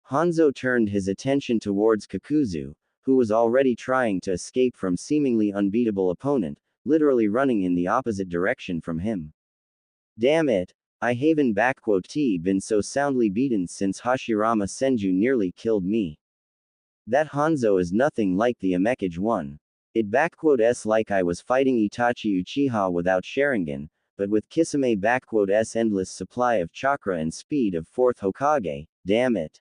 Hanzo turned his attention towards Kakuzu, who was already trying to escape from seemingly unbeatable opponent, literally running in the opposite direction from him. "Damn it, I haven't been so soundly beaten since Hashirama Senju nearly killed me. That Hanzo is nothing like the Amekage one. It like I was fighting Itachi Uchiha without Sharingan, but with Kisame endless supply of chakra and speed of 4th Hokage, damn it."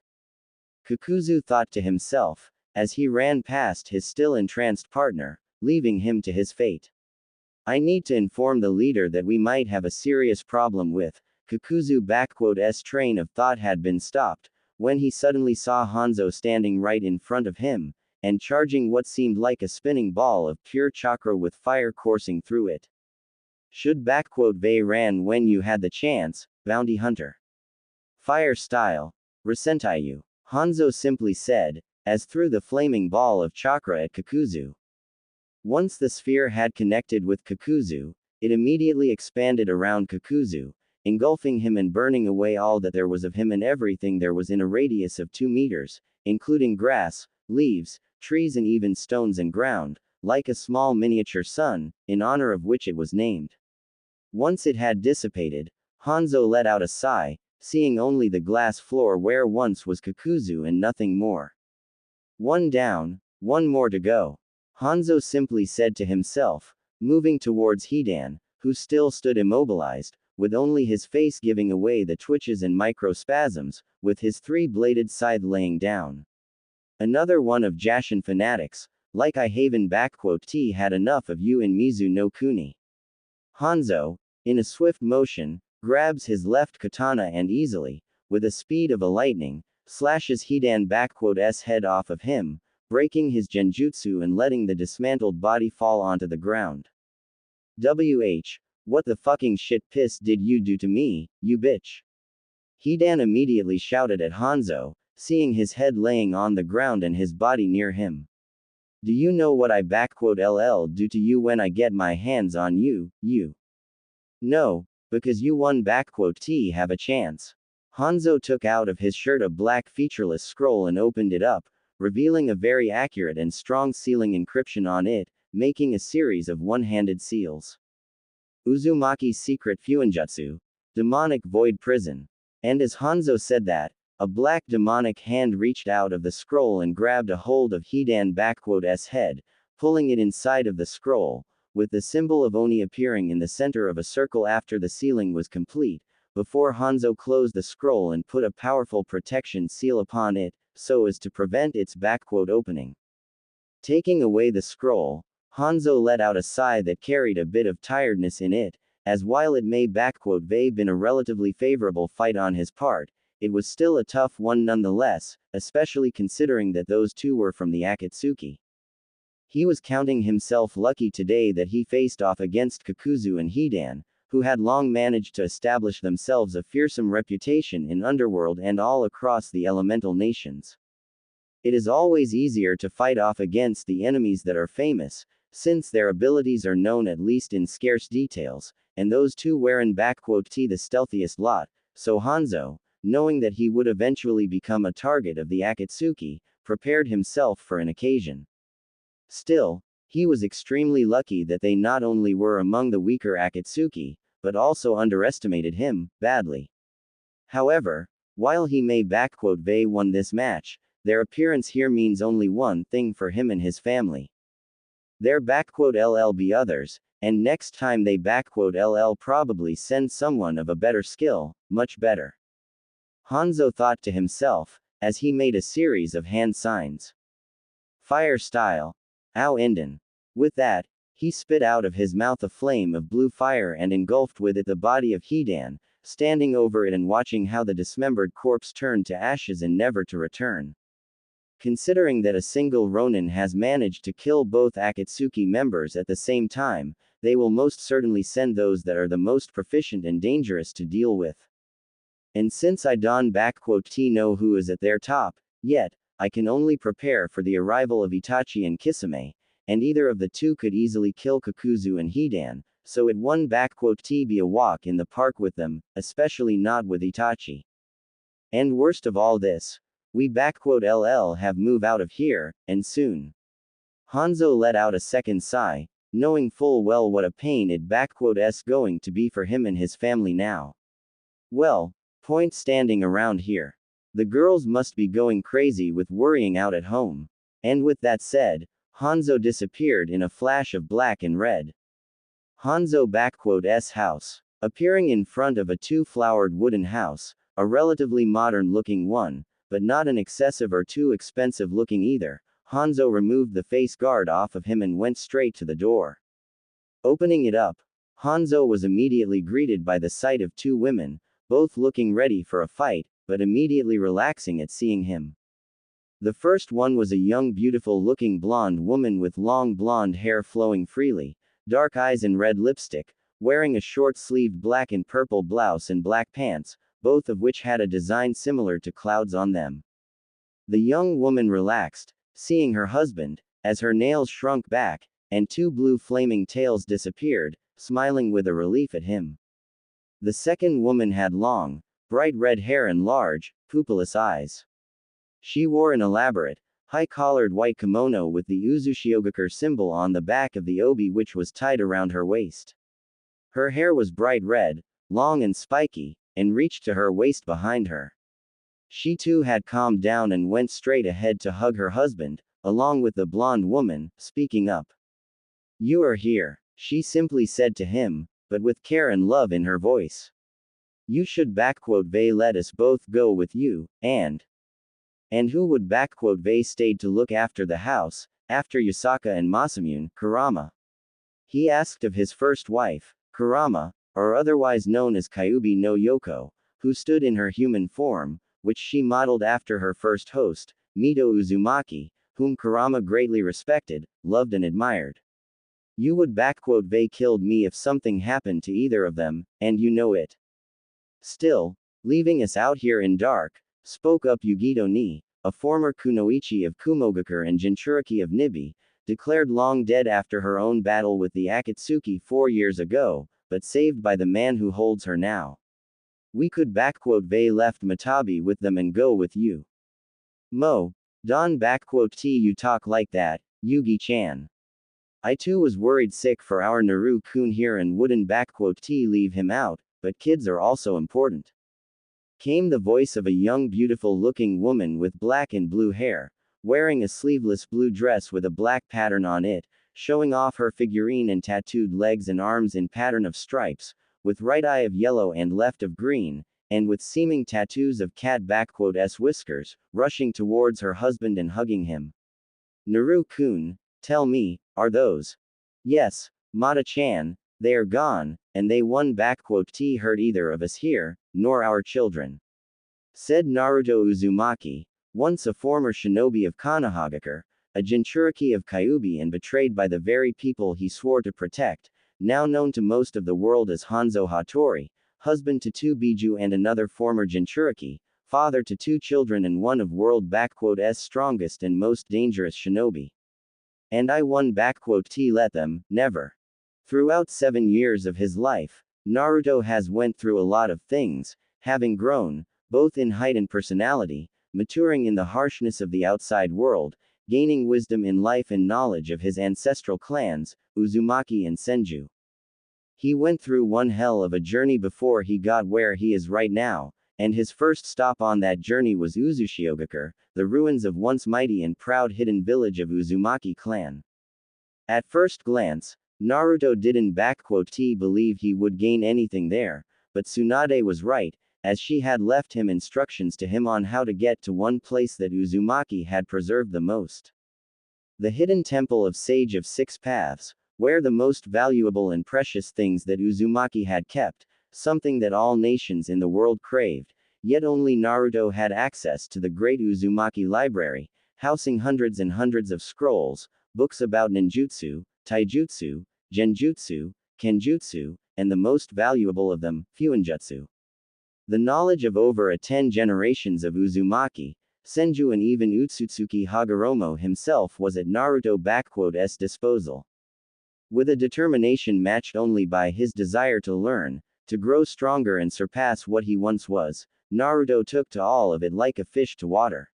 Kakuzu thought to himself, as he ran past his still entranced partner, leaving him to his fate. "I need to inform the leader that we might have a serious problem with." Kakuzu's train of thought had been stopped, when he suddenly saw Hanzo standing right in front of him, and charging what seemed like a spinning ball of pure chakra with fire coursing through it. "Should they ran when you had the chance, bounty hunter. Fire style. Resentayu." Hanzo simply said, as threw the flaming ball of chakra at Kakuzu. Once the sphere had connected with Kakuzu, it immediately expanded around Kakuzu, engulfing him and burning away all that there was of him and everything there was in a radius of 2 meters, including grass, leaves, trees and even stones and ground, like a small miniature sun, in honor of which it was named. Once it had dissipated, Hanzo let out a sigh, seeing only the glass floor where once was Kakuzu and nothing more. One down, one more to go. Hanzo simply said to himself, moving towards Hidan, who still stood immobilized, with only his face giving away the twitches and microspasms, with his 3-bladed scythe laying down. Another one of Jashin fanatics, like I Haven T had enough of you in Mizu no Kuni. Hanzo, in a swift motion, grabs his left katana and easily, with the speed of a lightning, slashes Hidan S head off of him, breaking his genjutsu and letting the dismantled body fall onto the ground. What the fucking shit piss did you do to me, you bitch? Hidan immediately shouted at Hanzo, seeing his head laying on the ground and his body near him. Do you know what I LL do to you when I get my hands on you, you? No, because you won T have a chance. Hanzo took out of his shirt a black featureless scroll and opened it up, revealing a very accurate and strong sealing encryption on it, making a series of one-handed seals. Uzumaki's secret Fuinjutsu, demonic void prison. And as Hanzo said that, a black demonic hand reached out of the scroll and grabbed a hold of Hidan S head, pulling it inside of the scroll, with the symbol of Oni appearing in the center of a circle after the sealing was complete, before Hanzo closed the scroll and put a powerful protection seal upon it, so as to prevent its opening. Taking away the scroll, Hanzo let out a sigh that carried a bit of tiredness in it, as while it may been a relatively favorable fight on his part, it was still a tough one nonetheless, especially considering that those two were from the Akatsuki. He was counting himself lucky today that he faced off against Kakuzu and Hidan, who had long managed to establish themselves a fearsome reputation in Underworld and all across the elemental nations. It is always easier to fight off against the enemies that are famous, since their abilities are known at least in scarce details, and those two weren't the stealthiest lot, so Hanzo, knowing that he would eventually become a target of the Akatsuki, prepared himself for an occasion. Still, he was extremely lucky that they not only were among the weaker Akatsuki, but also underestimated him, badly. However, while he may won this match, their appearance here means only one thing for him and his family. Their LLB others, and next time they LL probably send someone of a better skill, much better. Hanzo thought to himself, as he made a series of hand signs. Fire style. Ao Inden. With that, he spit out of his mouth a flame of blue fire and engulfed with it the body of Hidan, standing over it and watching how the dismembered corpse turned to ashes and never to return. Considering that a single Ronin has managed to kill both Akatsuki members at the same time, they will most certainly send those that are the most proficient and dangerous to deal with. And since I don't know who is at their top, yet, I can only prepare for the arrival of Itachi and Kisame, and either of the two could easily kill Kakuzu and Hidan, so it won't be a walk in the park with them, especially not with Itachi. And worst of all this, we LL have move out of here, and soon. Hanzo let out a second sigh, knowing full well what a pain it going to be for him and his family now. Well, point standing around here. The girls must be going crazy with worrying out at home. And with that said, Hanzo disappeared in a flash of black and red. Hanzo house. Appearing in front of a two-flowered wooden house, a relatively modern-looking one, but not an excessive or too expensive-looking either, Hanzo removed the face guard off of him and went straight to the door. Opening it up, Hanzo was immediately greeted by the sight of two women, both looking ready for a fight, but immediately relaxing at seeing him. The first one was a young beautiful-looking blonde woman with long blonde hair flowing freely, dark eyes and red lipstick, wearing a short-sleeved black and purple blouse and black pants, both of which had a design similar to clouds on them. The young woman relaxed, seeing her husband, as her nails shrunk back, and two blue flaming tails disappeared, smiling with a relief at him. The second woman had long, bright red hair and large, pupilless eyes. She wore an elaborate, high-collared white kimono with the Uzushiogakure symbol on the back of the obi, which was tied around her waist. Her hair was bright red, long and spiky, and reached to her waist behind her. She too had calmed down and went straight ahead to hug her husband, along with the blonde woman, speaking up. "You are here," she simply said to him, but with care and love in her voice. "You should they let us both go with you, and who would they stayed to look after the house, after Yasaka and Masamune, Kurama?" He asked of his first wife, Kurama, or otherwise known as Kyuubi no Yoko, who stood in her human form, which she modeled after her first host, Mito Uzumaki, whom Kurama greatly respected, loved and admired. "You would they killed me if something happened to either of them, and you know it. Still, leaving us out here in dark," spoke up Yugito Ni, a former kunoichi of Kumogakure and Jinchuriki of Nibi, declared long dead after her own battle with the Akatsuki 4 years ago, but saved by the man who holds her now. "We could they left Matabi with them and go with you." "Mo, Don T you talk like that, Yugi-chan. I too was worried sick for our Naru-kun here and wouldn't T leave him out, but kids are also important." Came the voice of a young beautiful-looking woman with black and blue hair, wearing a sleeveless blue dress with a black pattern on it, showing off her figurine and tattooed legs and arms in pattern of stripes, with right eye of yellow and left of green, and with seeming tattoos of cat s whiskers, rushing towards her husband and hugging him. "Naru-kun, tell me, are those?" "Yes, Mata-chan, they are gone, and they won't hurt either of us here, nor our children," said Naruto Uzumaki, once a former shinobi of Konohagakure, a Jinchuriki of Kyuubi and betrayed by the very people he swore to protect, now known to most of the world as Hanzo Hattori, husband to 2 Biju and another former Jinchuriki, father to 2 children and one of world s strongest and most dangerous shinobi. "And I won let them, never." Throughout 7 years of his life, Naruto has went through a lot of things, having grown, both in height and personality, maturing in the harshness of the outside world, gaining wisdom in life and knowledge of his ancestral clans, Uzumaki and Senju. He went through one hell of a journey before he got where he is right now, and his first stop on that journey was Uzushiogakure, the ruins of once mighty and proud hidden village of Uzumaki clan. At first glance, Naruto didn't believe he would gain anything there, but Tsunade was right, as she had left him instructions to him on how to get to one place that Uzumaki had preserved the most. The hidden temple of Sage of Six Paths, where the most valuable and precious things that Uzumaki had kept, something that all nations in the world craved, yet only Naruto had access to the great Uzumaki library, housing hundreds and hundreds of scrolls, books about ninjutsu, taijutsu, genjutsu, kenjutsu, and the most valuable of them, fuinjutsu. The knowledge of over 10 generations of Uzumaki, Senju and even Utsutsuki Hagoromo himself was at Naruto's disposal. With a determination matched only by his desire to learn, to grow stronger and surpass what he once was, Naruto took to all of it like a fish to water.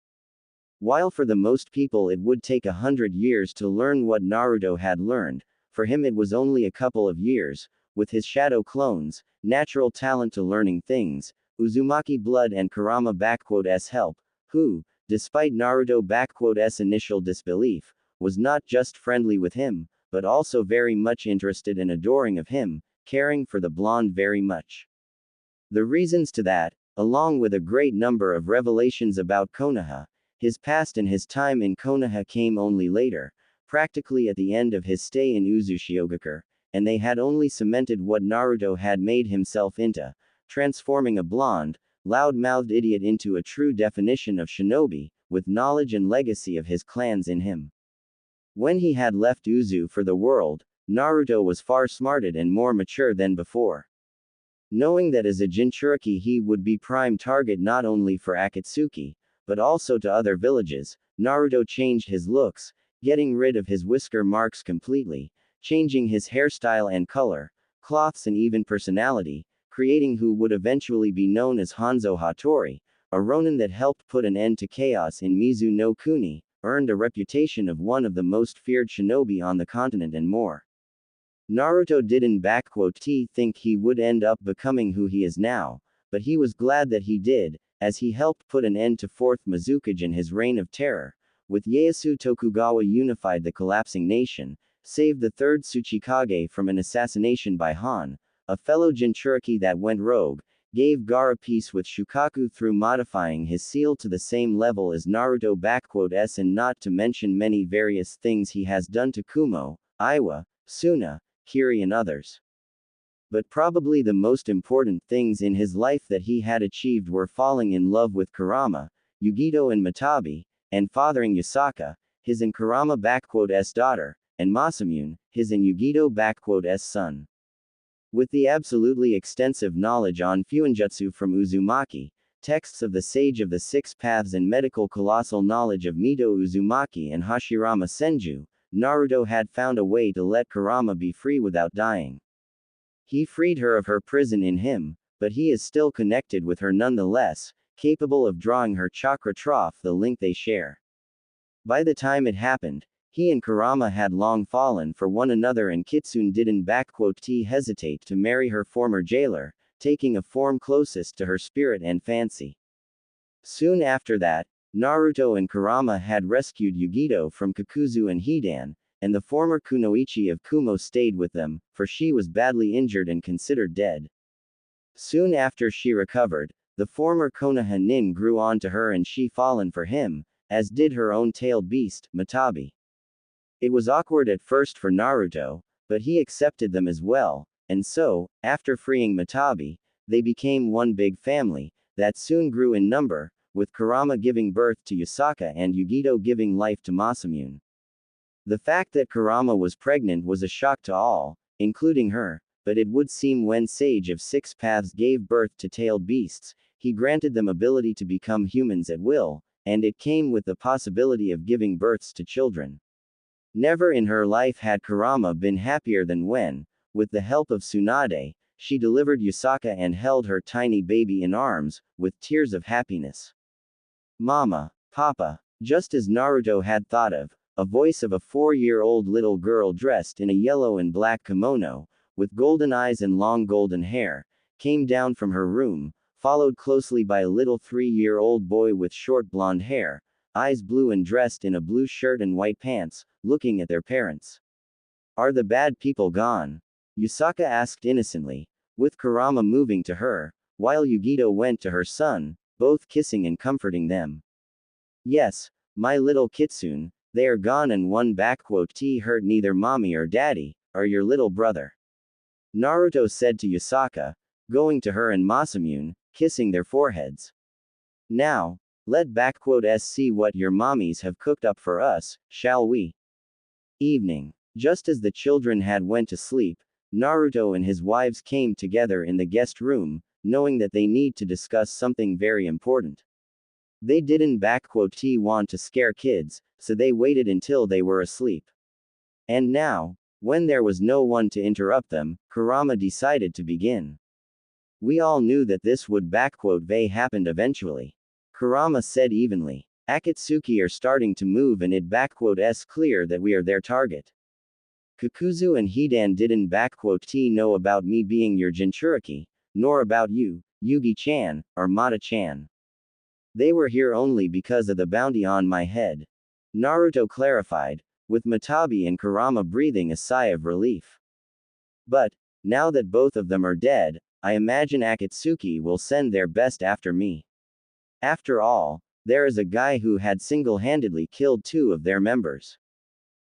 While for the most people it would take 100 years to learn what Naruto had learned, for him it was only a couple of years, with his shadow clones, natural talent to learning things, Uzumaki blood and Kurama-s help, who, despite Naruto-s initial disbelief, was not just friendly with him, but also very much interested and adoring of him, caring for the blonde very much. The reasons to that, along with a great number of revelations about Konoha, his past and his time in Konoha came only later, practically at the end of his stay in Uzushiogakure, and they had only cemented what Naruto had made himself into, transforming a blonde, loud-mouthed idiot into a true definition of shinobi, with knowledge and legacy of his clans in him. When he had left Uzu for the world, Naruto was far smarter and more mature than before. Knowing that as a Jinchuriki he would be prime target not only for Akatsuki, but also to other villages. Naruto changed his looks, getting rid of his whisker marks completely, changing his hairstyle and color, cloths and even personality, creating who would eventually be known as Hanzo Hattori, a ronin that helped put an end to chaos in Mizu no Kuni, earned a reputation of one of the most feared shinobi on the continent and more. Naruto didn't think he would end up becoming who he is now, but he was glad that he did, as he helped put an end to 4th Mizukage and his reign of terror, with Ieyasu Tokugawa unified the collapsing nation, saved the 3rd Tsuchikage from an assassination by Han, a fellow Jinchuriki that went rogue, gave Gaara peace with Shukaku through modifying his seal to the same level as Naruto s, and not to mention many various things he has done to Kumo, Iwa, Suna, Kiri and others. But probably the most important things in his life that he had achieved were falling in love with Kurama, Yugito and Matabi, and fathering Yusaka, his and Kurama-s daughter, and Masamune, his and Yugito-s son. With the absolutely extensive knowledge on Fuinjutsu from Uzumaki, texts of the Sage of the Six Paths and medical colossal knowledge of Mito Uzumaki and Hashirama Senju, Naruto had found a way to let Kurama be free without dying. He freed her of her prison in him, but he is still connected with her nonetheless, capable of drawing her chakra trough the link they share. By the time it happened, he and Kurama had long fallen for one another, and Kitsune didn't hesitate to marry her former jailer, taking a form closest to her spirit and fancy. Soon after that, Naruto and Kurama had rescued Yugito from Kakuzu and Hidan, and the former Kunoichi of Kumo stayed with them, for she was badly injured and considered dead. Soon after she recovered, the former Konoha nin grew on to her and she fallen for him, as did her own tailed beast, Matabi. It was awkward at first for Naruto, but he accepted them as well, and so, after freeing Matabi, they became one big family, that soon grew in number, with Kurama giving birth to Yusaka and Yugito giving life to Masamune. The fact that Kurama was pregnant was a shock to all, including her, but it would seem when Sage of Six Paths gave birth to tailed beasts, he granted them ability to become humans at will, and it came with the possibility of giving births to children. Never in her life had Kurama been happier than when, with the help of Tsunade, she delivered Yusaka and held her tiny baby in arms, with tears of happiness. Mama, Papa, just as Naruto had thought of, a voice of a 4-year-old little girl dressed in a yellow and black kimono, with golden eyes and long golden hair, came down from her room, followed closely by a little 3-year-old boy with short blonde hair, eyes blue and dressed in a blue shirt and white pants, looking at their parents. Are the bad people gone? Yusaka asked innocently, with Kurama moving to her, while Yugito went to her son, both kissing and comforting them. Yes, my little Kitsune, they are gone, and one hurt neither mommy or daddy, or your little brother. Naruto said to Yusaka, going to her and Masamune, kissing their foreheads. Now, let see what your mommies have cooked up for us, shall we? Evening. Just as the children had went to sleep, Naruto and his wives came together in the guest room, knowing that they need to discuss something very important. They didn't want to scare kids, so they waited until they were asleep. And now, when there was no one to interrupt them, Kurama decided to begin. We all knew that this would happen eventually. Kurama said evenly. Akatsuki are starting to move, and it's clear that we are their target. Kakuzu and Hidan didn't know about me being your Jinchuriki, nor about you, Yugi-chan, or Mata-chan. They were here only because of the bounty on my head. Naruto clarified, with Matabi and Kurama breathing a sigh of relief. But, now that both of them are dead, I imagine Akatsuki will send their best after me. After all, there is a guy who had single-handedly killed 2 of their members.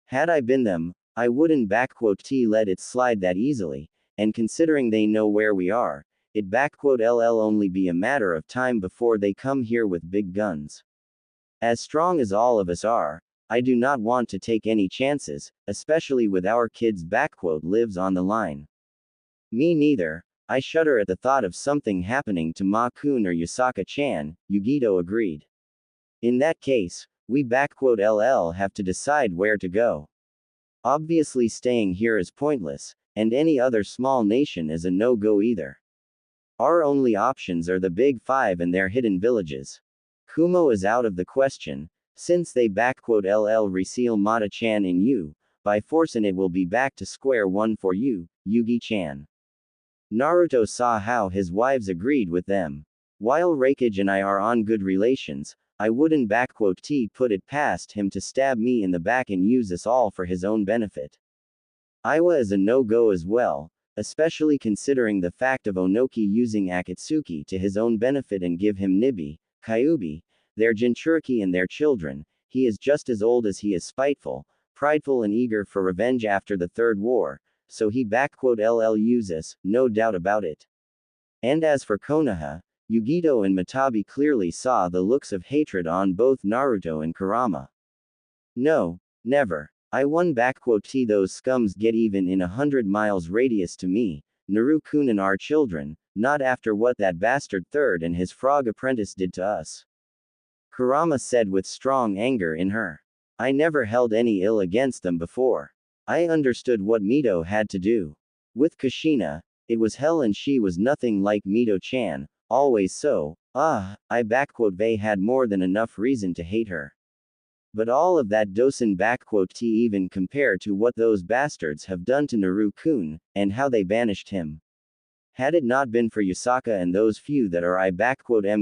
Had I been them, I wouldn't let it slide that easily, and considering they know where we are, it only be a matter of time before they come here with big guns. As strong as all of us are, I do not want to take any chances, especially with our kids' lives on the line. Me neither. I shudder at the thought of something happening to Ma-kun or Yusaka-chan, Yugito agreed. In that case, we LL have to decide where to go. Obviously staying here is pointless, and any other small nation is a no-go either. Our only options are the Big Five and their hidden villages. Kumo is out of the question, since they LL reseal Mata-chan in you, by force, and it will be back to square one for you, Yugi-chan. Naruto saw how his wives agreed with them. While Raikage and I are on good relations, I wouldn't put it past him to stab me in the back and use us all for his own benefit. Iwa is a no-go as well, especially considering the fact of Onoki using Akatsuki to his own benefit and give him Nibi, Kyuubi, their Jinchuriki and their children. He is just as old as he is spiteful, prideful and eager for revenge after the Third War, so he LL uses, no doubt about it. And as for Konoha, Yugito and Matabi clearly saw the looks of hatred on both Naruto and Kurama. No, never. I won those scums get even in 100 miles radius to me, Naru-kun and our children, not after what that bastard third and his frog apprentice did to us. Kurama said with strong anger in her. I never held any ill against them before. I understood what Mito had to do. With Kushina, it was hell, and she was nothing like Mito-chan, always so. They had more than enough reason to hate her. But all of that doesn't even compare to what those bastards have done to Naru-kun, and how they banished him. Had it not been for Yusaka and those few that are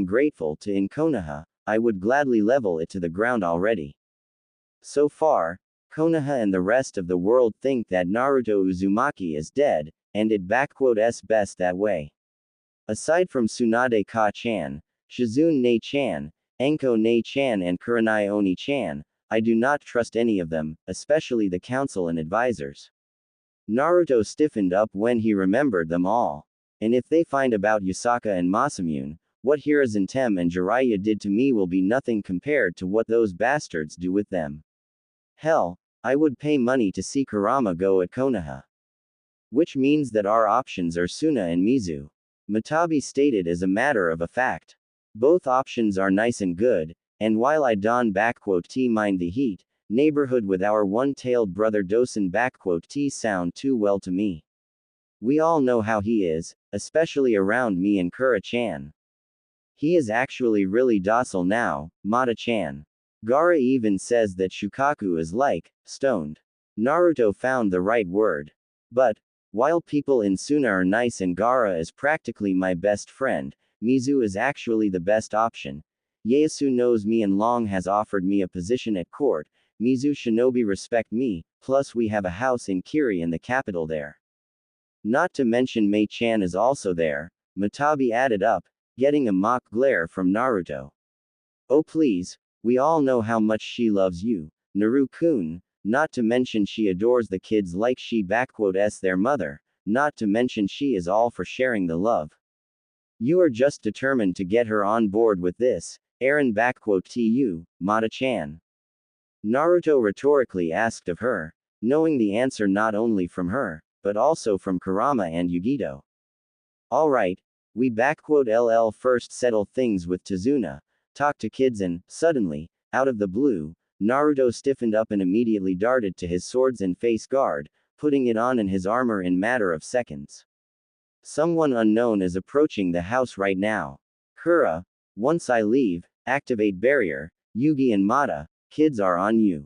grateful to in Konoha, I would gladly level it to the ground already. So far, Konoha and the rest of the world think that Naruto Uzumaki is dead, and it best that way. Aside from Tsunade Ka-chan, Shizune Ne-chan, Enko Ne-chan and Kurenai Oni-chan, I do not trust any of them, especially the council and advisors. Naruto stiffened up when he remembered them all. And if they find about Yusaka and Masamune, what Hiruzen and Jiraiya did to me will be nothing compared to what those bastards do with them. Hell, I would pay money to see Kurama go at Konoha. Which means that our options are Suna and Mizu. Matabi stated as a matter of a fact. Both options are nice and good, and while I don't mind the heat, neighborhood with our one-tailed brother doesn't sound too well to me. We all know how he is, especially around me and Kura-chan. He is actually really docile now, Mata-chan. Gaara even says that Shukaku is stoned. Naruto found the right word. But, while people in Suna are nice and Gaara is practically my best friend, Mizu is actually the best option. Ieyasu knows me and long has offered me a position at court. Mizu shinobi respect me, plus we have a house in Kiri in the capital there. Not to mention Mei-chan is also there, Matabi added up, getting a mock glare from Naruto. Oh please, we all know how much she loves you, Naru-kun, not to mention she adores the kids like she their mother, not to mention she is all for sharing the love. You are just determined to get her on board with this, Aaron tu, Mata-chan. Naruto rhetorically asked of her, knowing the answer not only from her, but also from Kurama and Yugito. Alright, we LL first settle things with Tazuna, talk to kids and, suddenly, out of the blue, Naruto stiffened up and immediately darted to his swords and face guard, putting it on and his armor in matter of seconds. Someone unknown is approaching the house right now. Kura, once I leave, activate barrier, Yugi and Mata, kids are on you.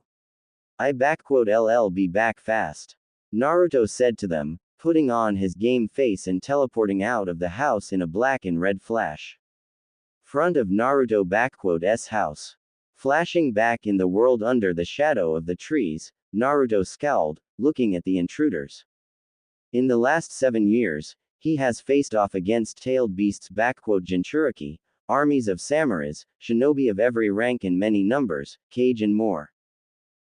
I LL be back fast. Naruto said to them, putting on his game face and teleporting out of the house in a black and red flash. Front of Naruto S house. Flashing back in the world under the shadow of the trees, Naruto scowled, looking at the intruders. In the last 7 years, he has faced off against tailed beasts Jinchuriki, armies of samurais, shinobi of every rank in many numbers, cage and more.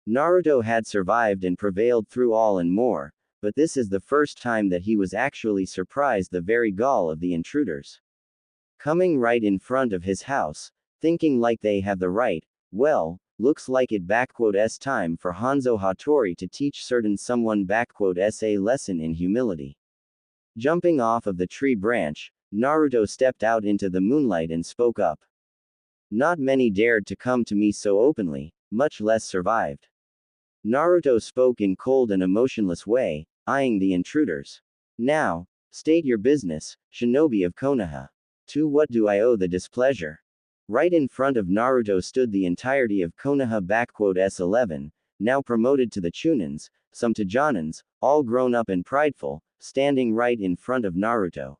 Naruto had survived and prevailed through all and more, but this is the first time that he was actually surprised the very gall of the intruders. Coming right in front of his house, thinking like they have the right, well, looks like it S time for Hanzo Hattori to teach certain someone S a lesson in humility. Jumping off of the tree branch, Naruto stepped out into the moonlight and spoke up. Not many dared to come to me so openly, much less survived. Naruto spoke in cold and emotionless way, eyeing the intruders. Now, state your business, shinobi of Konoha. To what do I owe the displeasure? Right in front of Naruto stood the entirety of Konoha S11, now promoted to the Chunins, some to Jonins, all grown up and prideful, standing right in front of Naruto.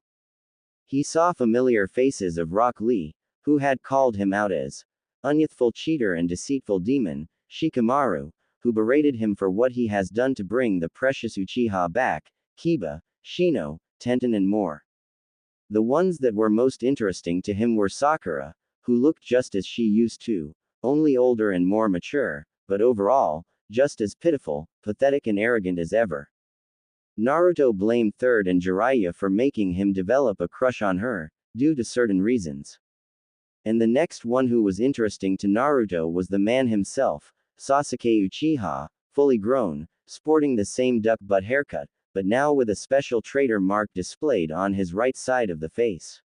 He saw familiar faces of Rock Lee, who had called him out as unyouthful cheater and deceitful demon, Shikamaru, who berated him for what he has done to bring the precious Uchiha back, Kiba, Shino, Tenten and more. The ones that were most interesting to him were Sakura, who looked just as she used to, only older and more mature, but overall, just as pitiful, pathetic and arrogant as ever. Naruto blamed Third and Jiraiya for making him develop a crush on her, due to certain reasons. And the next one who was interesting to Naruto was the man himself, Sasuke Uchiha, fully grown, sporting the same duck butt haircut, but now with a special traitor mark displayed on his right side of the face.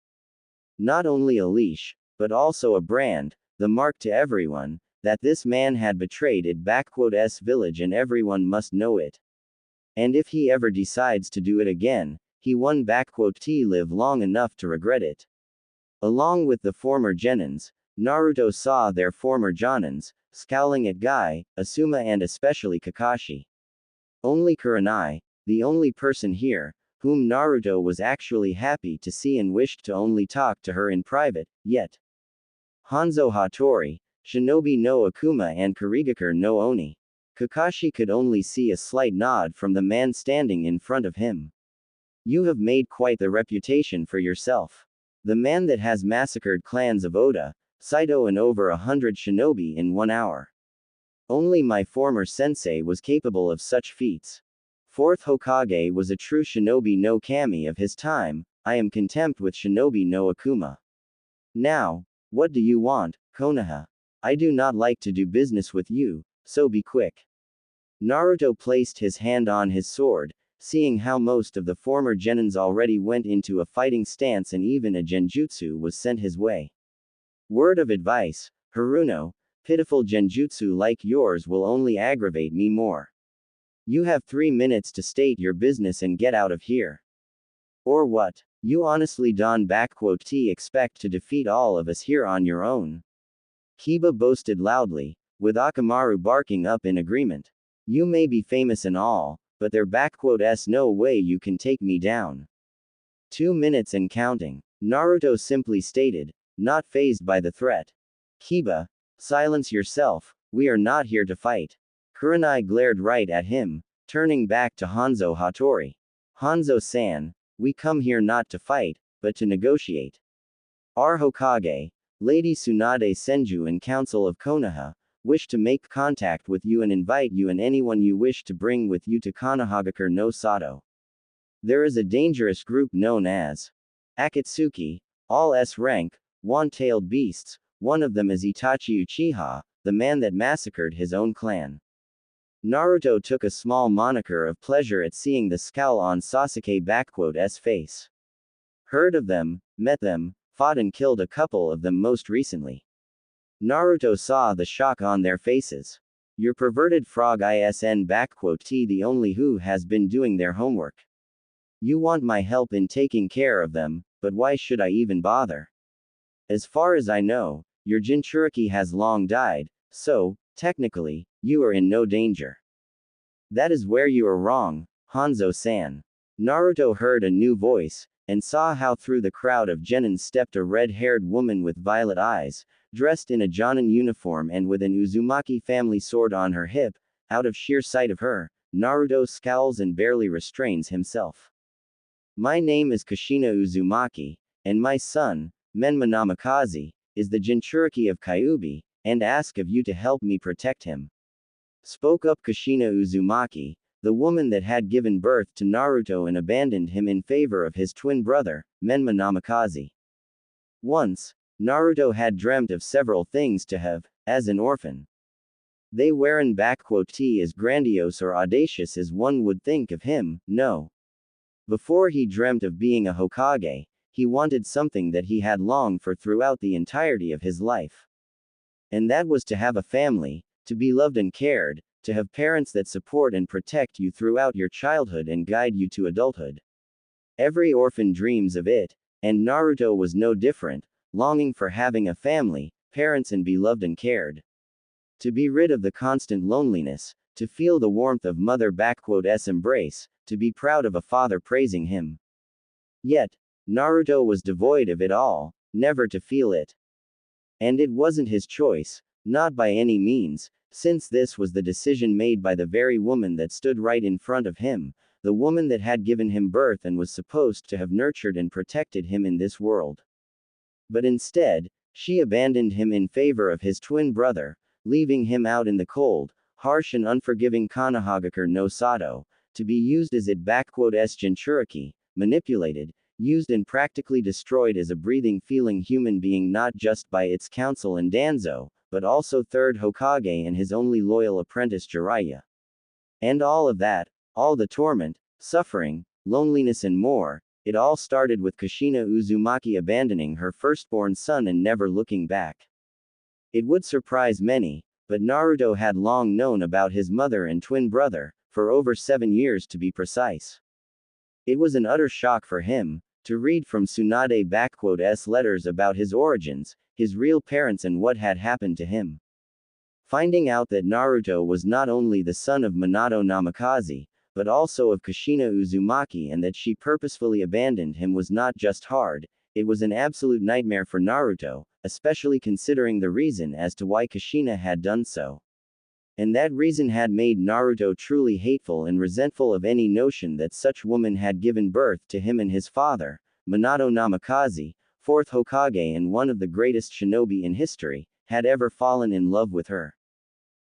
Not only a leash, but also a brand, the mark to everyone, that this man had betrayed S village and everyone must know it. And if he ever decides to do it again, he won't live long enough to regret it. Along with the former Genins, Naruto saw their former Jonins, scowling at Guy, Asuma and especially Kakashi. Only Kurenai, the only person here, whom Naruto was actually happy to see and wished to only talk to her in private, yet. Hanzo Hattori, Shinobi no Akuma and Kurigakure no Oni. Kakashi could only see a slight nod from the man standing in front of him. You have made quite the reputation for yourself. The man that has massacred clans of Oda, Saito and over 100 shinobi in 1 hour. Only my former sensei was capable of such feats. Fourth Hokage was a true shinobi no kami of his time, I am content with shinobi no Akuma. Now, what do you want, Konoha? I do not like to do business with you, so be quick. Naruto placed his hand on his sword, seeing how most of the former genins already went into a fighting stance and even a genjutsu was sent his way. Word of advice, Haruno, pitiful genjutsu like yours will only aggravate me more. You have 3 minutes to state your business and get out of here. Or what? You honestly don't expect to defeat all of us here on your own? Kiba boasted loudly, with Akamaru barking up in agreement. You may be famous and all, but there's no way you can take me down. 2 minutes and counting. Naruto simply stated, not fazed by the threat. Kiba, silence yourself, we are not here to fight. Kurenai glared right at him, turning back to Hanzo Hattori. Hanzo-san, we come here not to fight, but to negotiate. Our Hokage, Lady Tsunade Senju and Council of Konoha, wish to make contact with you and invite you and anyone you wish to bring with you to Konohagakure no Sato. There is a dangerous group known as Akatsuki, all S rank, one-tailed beasts, one of them is Itachi Uchiha, the man that massacred his own clan. Naruto took a small moniker of pleasure at seeing the scowl on Sasuke's face. Heard of them, met them, fought and killed a couple of them most recently. Naruto saw the shock on their faces. Your perverted frog the only who has been doing their homework. You want my help in taking care of them, but why should I even bother? As far as I know, your Jinchuriki has long died, so, technically, you are in no danger. That is where you are wrong, Hanzo-san. Naruto heard a new voice, and saw how through the crowd of genins stepped a red-haired woman with violet eyes, dressed in a Jonin uniform and with an Uzumaki family sword on her hip. Out of sheer sight of her, Naruto scowls and barely restrains himself. My name is Kushina Uzumaki, and my son, Menma Namikaze, is the Jinchuriki of Kyuubi, and ask of you to help me protect him. Spoke up Kushina Uzumaki, the woman that had given birth to Naruto and abandoned him in favor of his twin brother, Menma Namikaze. Once, Naruto had dreamt of several things to have, as an orphan. They weren't as grandiose or audacious as one would think of him, no. Before he dreamt of being a Hokage, he wanted something that he had longed for throughout the entirety of his life. And that was to have a family, to be loved and cared, to have parents that support and protect you throughout your childhood and guide you to adulthood. Every orphan dreams of it, and Naruto was no different, longing for having a family, parents and be loved and cared. To be rid of the constant loneliness, to feel the warmth of mother's embrace, to be proud of a father praising him. Yet, Naruto was devoid of it all, never to feel it. And it wasn't his choice, not by any means, since this was the decision made by the very woman that stood right in front of him, the woman that had given him birth and was supposed to have nurtured and protected him in this world. But instead, she abandoned him in favor of his twin brother, leaving him out in the cold, harsh and unforgiving Konohagakure no Sato, to be used as it Jinchuriki, manipulated, used and practically destroyed as a breathing feeling human being not just by its council and Danzo, but also third Hokage and his only loyal apprentice Jiraiya. And all of that, all the torment, suffering, loneliness and more, it all started with Kushina Uzumaki abandoning her firstborn son and never looking back. It would surprise many, but Naruto had long known about his mother and twin brother, for over 7 years to be precise. It was an utter shock for him, to read from Tsunade's letters about his origins, his real parents and what had happened to him. Finding out that Naruto was not only the son of Minato Namikaze, but also of Kushina Uzumaki and that she purposefully abandoned him was not just hard, it was an absolute nightmare for Naruto, especially considering the reason as to why Kushina had done so. And that reason had made Naruto truly hateful and resentful of any notion that such woman had given birth to him and his father, Minato Namikaze, fourth Hokage and one of the greatest shinobi in history, had ever fallen in love with her.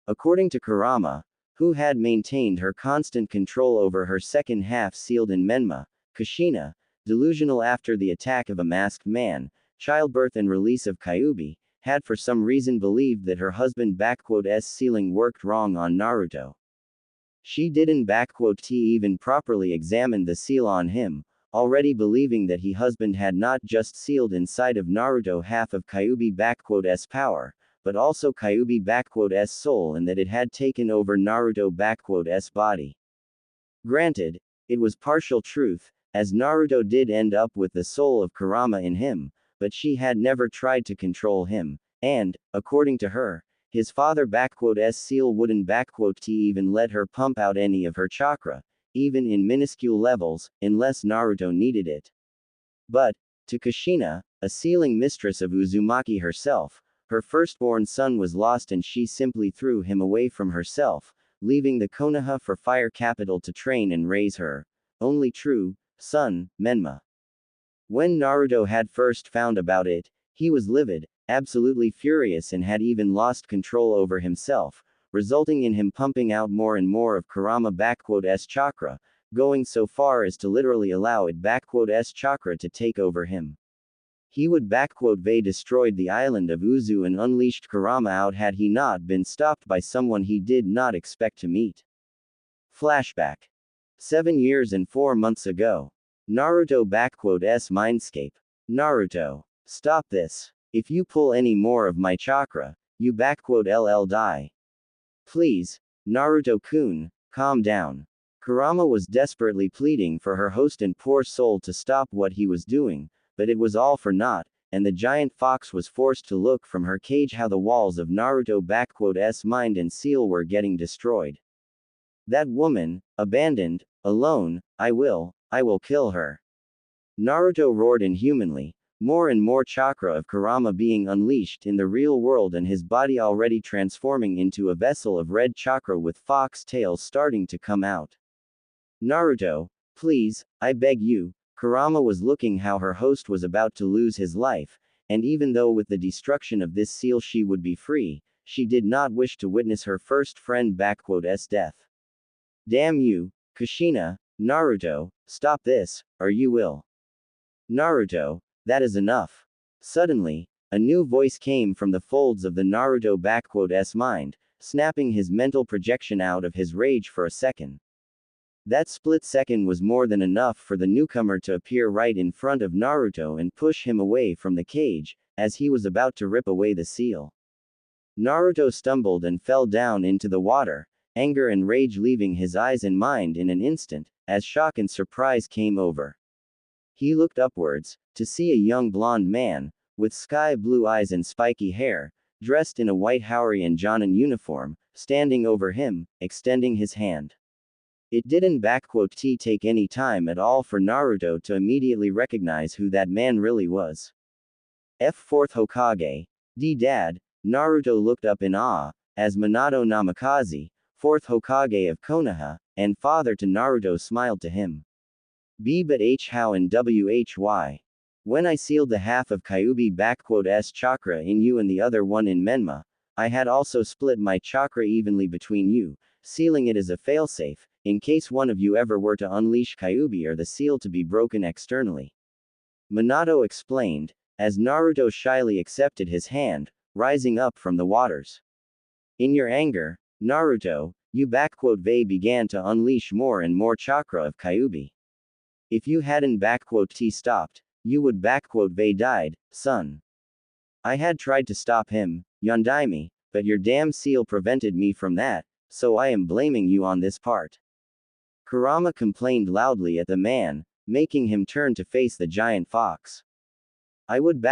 According to Kurama, who had maintained her constant control over her second half sealed in Menma, Kushina, delusional after the attack of a masked man, childbirth and release of Kyuubi, had for some reason believed that her husband's sealing worked wrong on Naruto. She didn't even properly examine the seal on him, already believing that husband had not just sealed inside of Naruto half of Kyuubi's power, but also Kyuubi's soul and that it had taken over Naruto's body. Granted, it was partial truth, as Naruto did end up with the soul of Kurama in him, but she had never tried to control him, and, according to her, his father's seal wouldn't even let her pump out any of her chakra, even in minuscule levels, unless Naruto needed it. But, to Kushina, a sealing mistress of Uzumaki herself, her firstborn son was lost and she simply threw him away from herself, leaving the Konoha for Fire capital to train and raise her only true son, Menma. When Naruto had first found about it, he was livid, absolutely furious and had even lost control over himself, resulting in him pumping out more and more of Kurama's chakra, going so far as to literally allow its chakra to take over him. He would destroyed the island of Uzu and unleashed Kurama out had he not been stopped by someone he did not expect to meet. Flashback. 7 years and 4 months ago. Naruto's mindscape. Naruto. Stop this. If you pull any more of my chakra, you die. Please, Naruto-kun, calm down. Kurama was desperately pleading for her host and poor soul to stop what he was doing, but it was all for naught, and the giant fox was forced to look from her cage how the walls of Naruto's mind and seal were getting destroyed. That woman, abandoned, alone, I will kill her. Naruto roared inhumanly, more and more chakra of Kurama being unleashed in the real world and his body already transforming into a vessel of red chakra with fox tails starting to come out. Naruto, please, I beg you. Kurama was looking how her host was about to lose his life, and even though with the destruction of this seal she would be free, she did not wish to witness her first friend's death. Damn you, Kushina, Naruto, stop this, or you will. Naruto, that is enough. Suddenly, a new voice came from the folds of the Naruto's mind, snapping his mental projection out of his rage for a second. That split second was more than enough for the newcomer to appear right in front of Naruto and push him away from the cage, as he was about to rip away the seal. Naruto stumbled and fell down into the water, anger and rage leaving his eyes and mind in an instant, as shock and surprise came over. He looked upwards, to see a young blonde man, with sky blue eyes and spiky hair, dressed in a white Haori and Jonin uniform, standing over him, extending his hand. It didn't take any time at all for Naruto to immediately recognize who that man really was. Fourth Hokage. Dad, Naruto looked up in awe, as Minato Namikaze, 4th Hokage of Konoha, and father to Naruto smiled to him. But how and why? When I sealed the half of Kyuubi chakra in you and the other one in Menma, I had also split my chakra evenly between you, sealing it as a failsafe, in case one of you ever were to unleash Kyuubi or the seal to be broken externally. Minato explained, as Naruto shyly accepted his hand, rising up from the waters. In your anger, Naruto, you began to unleash more and more chakra of Kyuubi. If you hadn't stopped, you would died, son. I had tried to stop him, Yondaime, but your damn seal prevented me from that, so I am blaming you on this part. Kurama complained loudly at the man, making him turn to face the giant fox. I would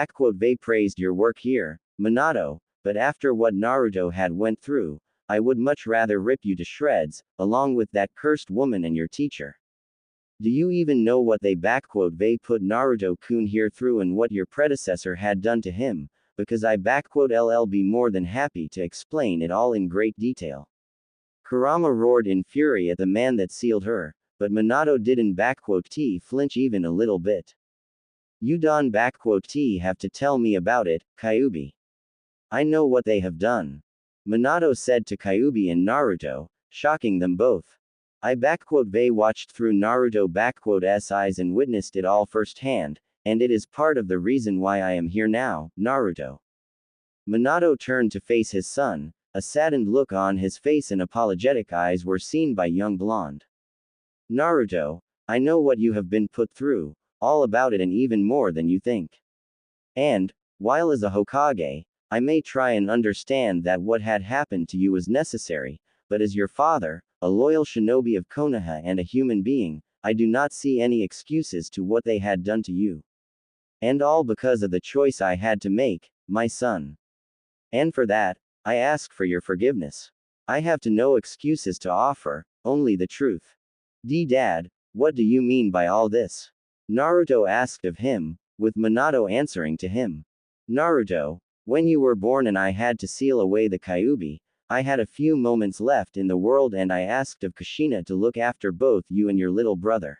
praised your work here, Minato, but after what Naruto had went through, I would much rather rip you to shreds, along with that cursed woman and your teacher. Do you even know what they put Naruto-kun here through and what your predecessor had done to him? Because I LL be more than happy to explain it all in great detail. Kurama roared in fury at the man that sealed her, but Minato didn't flinch even a little bit. You don't have to tell me about it, Kyuubi. I know what they have done. Minato said to Kyuubi and Naruto, shocking them both. I watched through Naruto's eyes and witnessed it all firsthand, and it is part of the reason why I am here now, Naruto. Minato turned to face his son, a saddened look on his face and apologetic eyes were seen by young blonde. Naruto, I know what you have been put through, all about it and even more than you think. And, while as a Hokage, I may try and understand that what had happened to you was necessary, but as your father, a loyal shinobi of Konoha and a human being, I do not see any excuses to what they had done to you. And all because of the choice I had to make, my son. And for that, I ask for your forgiveness. I have no excuses to offer, only the truth. Dad, what do you mean by all this? Naruto asked of him, with Minato answering to him. Naruto, when you were born and I had to seal away the Kyuubi, I had a few moments left in the world and I asked of Kushina to look after both you and your little brother.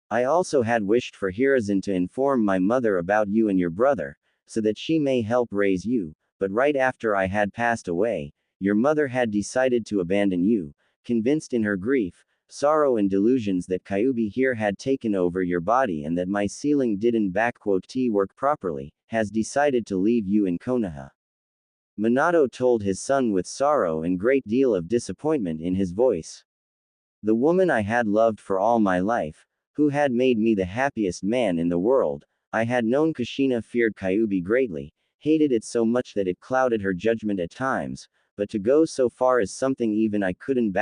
I also had wished for Hiruzen to inform my mother about you and your brother, so that she may help raise you, but right after I had passed away, your mother had decided to abandon you, convinced in her grief, sorrow and delusions that Kyuubi here had taken over your body and that my sealing didn't work properly, has decided to leave you in Konoha. Minato told his son with sorrow and great deal of disappointment in his voice. The woman I had loved for all my life, who had made me the happiest man in the world, I had known Kushina feared Kyuubi greatly, hated it so much that it clouded her judgment at times, but to go so far as something even I couldn't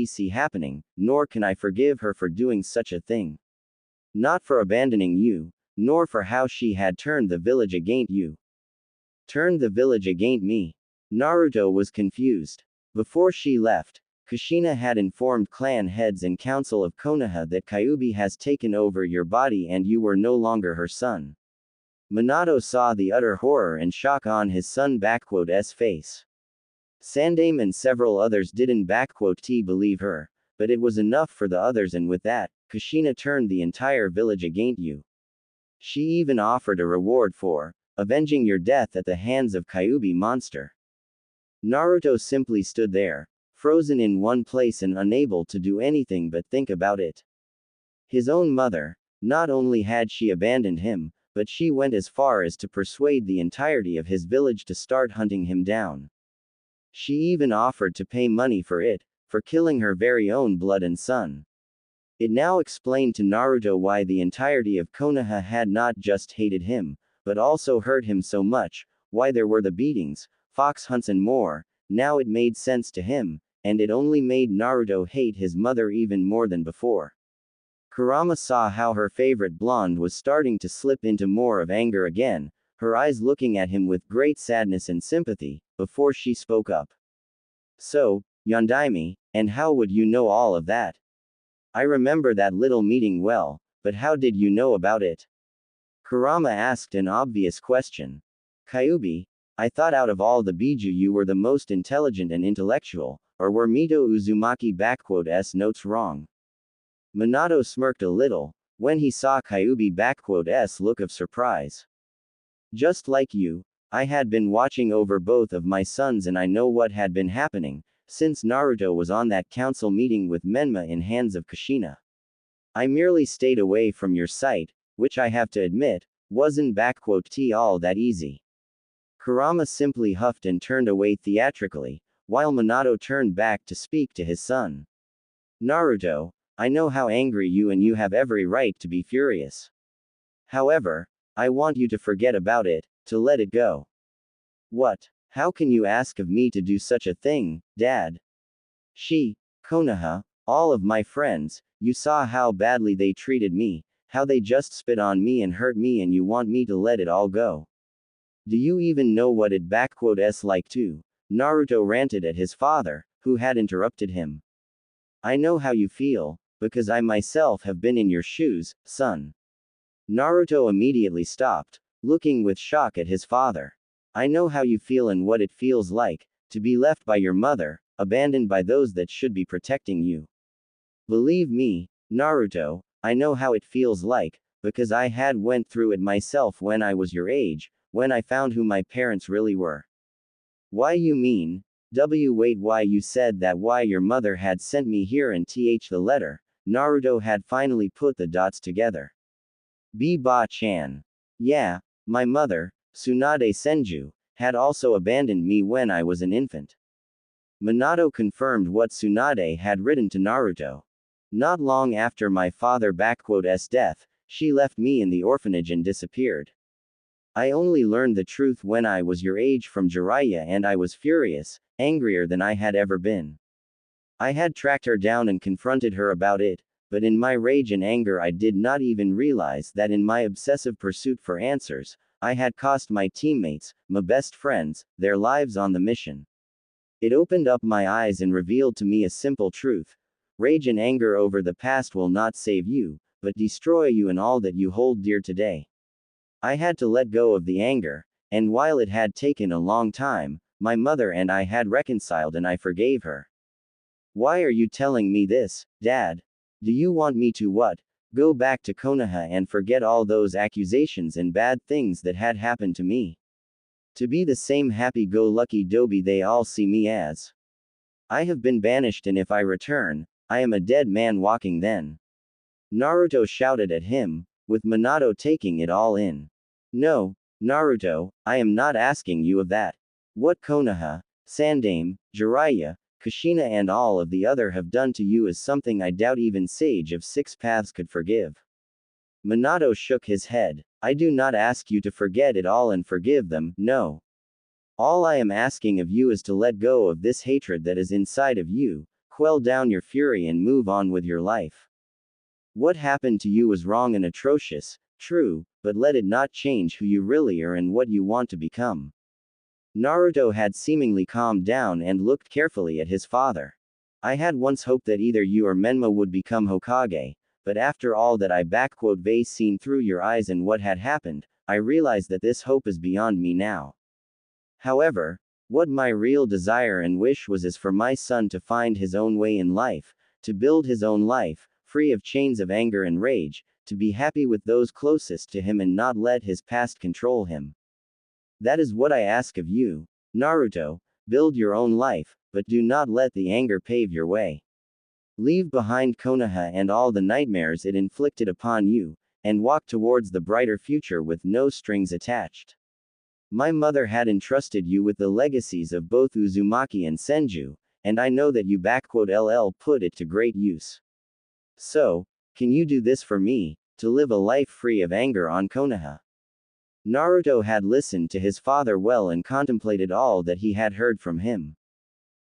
see happening, nor can I forgive her for doing such a thing. Not for abandoning you, nor for how she had turned the village against you. Turned the village against me? Naruto was confused. Before she left, Kushina had informed clan heads and council of Konoha that Kyuubi has taken over your body and you were no longer her son. Minato saw the utter horror and shock on his son's face. Sandaime and several others didn't believe her, but it was enough for the others and with that, Kushina turned the entire village against you. She even offered a reward for avenging your death at the hands of Kyuubi monster. Naruto simply stood there, frozen in one place and unable to do anything but think about it. His own mother, not only had she abandoned him, but she went as far as to persuade the entirety of his village to start hunting him down. She even offered to pay money for it, for killing her very own blood and son. It now explained to Naruto why the entirety of Konoha had not just hated him, but also hurt him so much, why there were the beatings, fox hunts and more. Now it made sense to him, and it only made Naruto hate his mother even more than before. Kurama saw how her favorite blonde was starting to slip into more of anger again, her eyes looking at him with great sadness and sympathy, before she spoke up. So, Yondaime, and how would you know all of that? I remember that little meeting well, but how did you know about it? Kurama asked an obvious question. Kyuubi, I thought out of all the Biju you were the most intelligent and intellectual, or were Mito Uzumaki*s notes wrong? Minato smirked a little, when he saw Kyuubi*s look of surprise. Just like you, I had been watching over both of my sons and I know what had been happening, since Naruto was on that council meeting with Menma in hands of Kushina. I merely stayed away from your sight, which I have to admit, wasn't all that easy. Kurama simply huffed and turned away theatrically, while Minato turned back to speak to his son. Naruto, I know how angry you have every right to be furious. However, I want you to forget about it, to let it go. What? How can you ask of me to do such a thing, Dad? Konoha, all of my friends, you saw how badly they treated me, how they just spit on me and hurt me and you want me to let it all go. Do you even know what it's like to? Naruto ranted at his father, who had interrupted him. I know how you feel, because I myself have been in your shoes, son. Naruto immediately stopped, looking with shock at his father. I know how you feel and what it feels like, to be left by your mother, abandoned by those that should be protecting you. Believe me, Naruto, I know how it feels like, because I had went through it myself when I was your age, when I found who my parents really were. Why you mean? Wait, why you said that why your mother had sent me here and the letter? Naruto had finally put the dots together. Ba-chan. Yeah, my mother, Tsunade Senju, had also abandoned me when I was an infant. Minato confirmed what Tsunade had written to Naruto. Not long after my father's death, she left me in the orphanage and disappeared. I only learned the truth when I was your age from Jiraiya and I was furious, angrier than I had ever been. I had tracked her down and confronted her about it, but in my rage and anger I did not even realize that in my obsessive pursuit for answers, I had cost my teammates, my best friends, their lives on the mission. It opened up my eyes and revealed to me a simple truth. Rage and anger over the past will not save you, but destroy you and all that you hold dear today. I had to let go of the anger, and while it had taken a long time, my mother and I had reconciled and I forgave her. Why are you telling me this, Dad? Do you want me to what? Go back to Konoha and forget all those accusations and bad things that had happened to me? To be the same happy-go-lucky doby they all see me as? I have been banished and if I return, I am a dead man walking then. Naruto shouted at him, with Minato taking it all in. No, Naruto, I am not asking you of that. What Konoha, Sandaime, Jiraiya, Kushina and all of the other have done to you is something I doubt even Sage of Six Paths could forgive. Minato shook his head. I do not ask you to forget it all and forgive them, no. All I am asking of you is to let go of this hatred that is inside of you, quell down your fury and move on with your life. What happened to you was wrong and atrocious, true, but let it not change who you really are and what you want to become. Naruto had seemingly calmed down and looked carefully at his father. I had once hoped that either you or Menma would become Hokage, but after all that I seen through your eyes and what had happened, I realized that this hope is beyond me now. However, what my real desire and wish was is for my son to find his own way in life, to build his own life, free of chains of anger and rage, to be happy with those closest to him and not let his past control him. That is what I ask of you, Naruto. Build your own life, but do not let the anger pave your way. Leave behind Konoha and all the nightmares it inflicted upon you, and walk towards the brighter future with no strings attached. My mother had entrusted you with the legacies of both Uzumaki and Senju, and I know that you put it to great use. So, can you do this for me, to live a life free of anger on Konoha? Naruto had listened to his father well and contemplated all that he had heard from him.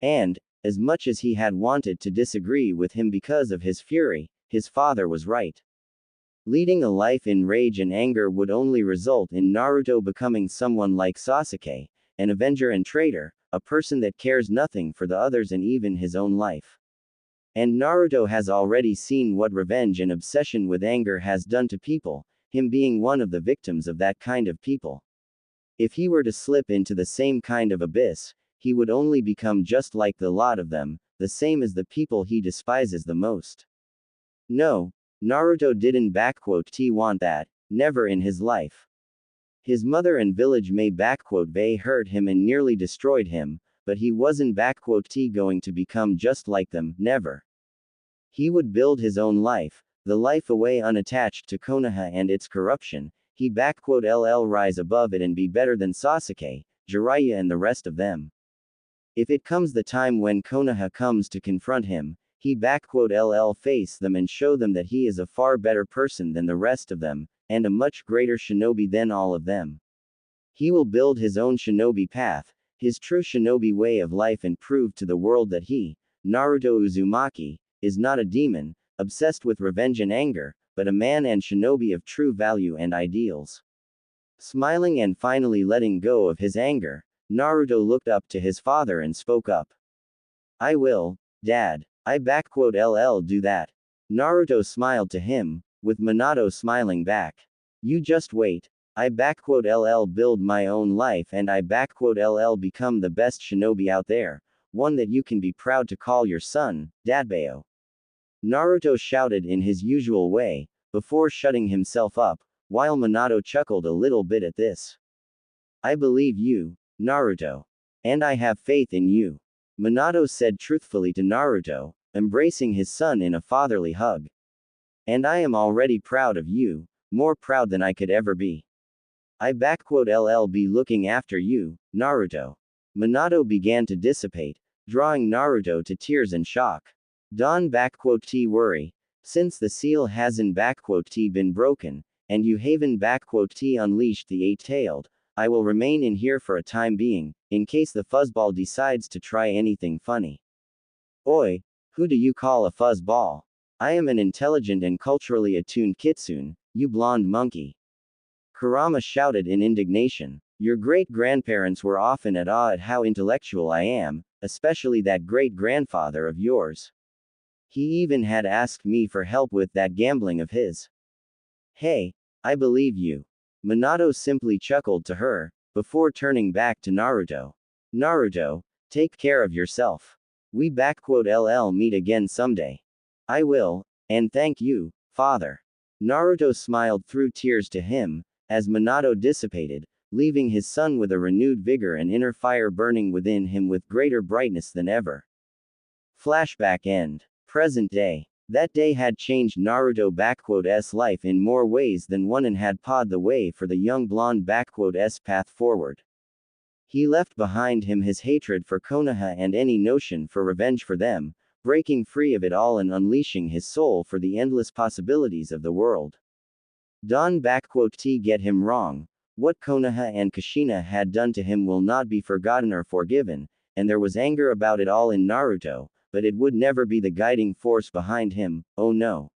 And, as much as he had wanted to disagree with him because of his fury, his father was right. Leading a life in rage and anger would only result in Naruto becoming someone like Sasuke, an avenger and traitor, a person that cares nothing for the others and even his own life. And Naruto has already seen what revenge and obsession with anger has done to people, him being one of the victims of that kind of people. If he were to slip into the same kind of abyss, he would only become just like the lot of them, the same as the people he despises the most. No, Naruto didn't want that, never in his life. His mother and village may they hurt him and nearly destroyed him, but he wasn't going to become just like them, never. He would build his own life, the life away unattached to Konoha and its corruption, he rise above it and be better than Sasuke, Jiraiya and the rest of them. If it comes the time when Konoha comes to confront him, he face them and show them that he is a far better person than the rest of them, and a much greater shinobi than all of them. He will build his own shinobi path, his true shinobi way of life and prove to the world that he, Naruto Uzumaki, is not a demon, obsessed with revenge and anger, but a man and shinobi of true value and ideals. Smiling and finally letting go of his anger, Naruto looked up to his father and spoke up. I will, Dad. I do that. Naruto smiled to him, with Minato smiling back. You just wait. I build my own life and I become the best shinobi out there, one that you can be proud to call your son, Dadbao. Naruto shouted in his usual way, before shutting himself up, while Minato chuckled a little bit at this. I believe you, Naruto. And I have faith in you. Minato said truthfully to Naruto, embracing his son in a fatherly hug. And I am already proud of you, more proud than I could ever be. I be looking after you, Naruto. Minato began to dissipate, drawing Naruto to tears and shock. Don't worry, since the seal hasn't been broken, and you haven't unleashed the eight-tailed, I will remain in here for a time being, in case the fuzzball decides to try anything funny. Oi, who do you call a fuzzball? I am an intelligent and culturally attuned kitsune, you blonde monkey. Kurama shouted in indignation. Your great-grandparents were often at awe at how intellectual I am, especially that great-grandfather of yours. He even had asked me for help with that gambling of his. Hey, I believe you. Minato simply chuckled to her, before turning back to Naruto. Naruto, take care of yourself. We meet again someday. I will, and thank you, father. Naruto smiled through tears to him, as Minato dissipated, leaving his son with a renewed vigor and inner fire burning within him with greater brightness than ever. Flashback end. Present day. That day had changed life in more ways than one and had paved the way for the young blonde path forward. He left behind him his hatred for Konoha and any notion for revenge for them, breaking free of it all and unleashing his soul for the endless possibilities of the world. Don't get him wrong. What Konoha and Kushina had done to him will not be forgotten or forgiven, and there was anger about it all in Naruto, but it would never be the guiding force behind him, oh no.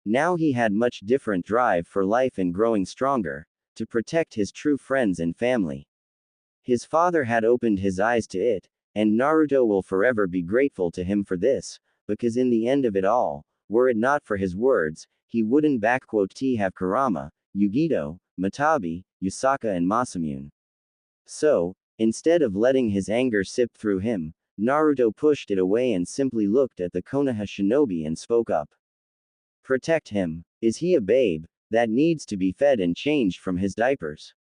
Now he had much different drive for life and growing stronger, to protect his true friends and family. His father had opened his eyes to it, and Naruto will forever be grateful to him for this, because in the end of it all, were it not for his words, he wouldn't have Kurama, Yugito, Matabi, Yusaka and Masamune. So, instead of letting his anger sip through him, Naruto pushed it away and simply looked at the Konoha shinobi and spoke up. Protect him. Is he a babe that needs to be fed and changed from his diapers?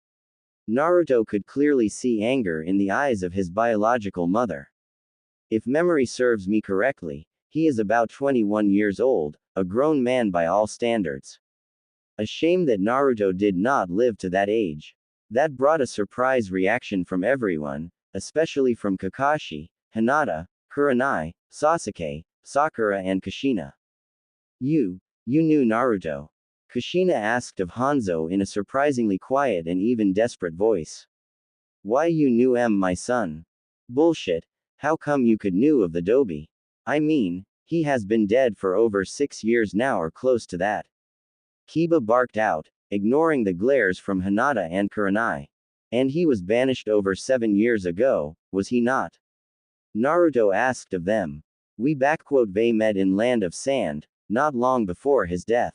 Naruto could clearly see anger in the eyes of his biological mother. If memory serves me correctly, he is about 21 years old, a grown man by all standards. A shame that Naruto did not live to that age. That brought a surprise reaction from everyone, especially from Kakashi, Hinata, Kurenai, Sasuke, Sakura and Kushina. You knew Naruto. Kushina asked of Hanzo in a surprisingly quiet and even desperate voice. Why you knew my son? Bullshit, how come you could knew of the Dobi? I mean, he has been dead for over 6 years now or close to that. Kiba barked out, ignoring the glares from Hinata and Kurenai. And he was banished over 7 years ago, was he not? Naruto asked of them. They met in Land of Sand, not long before his death.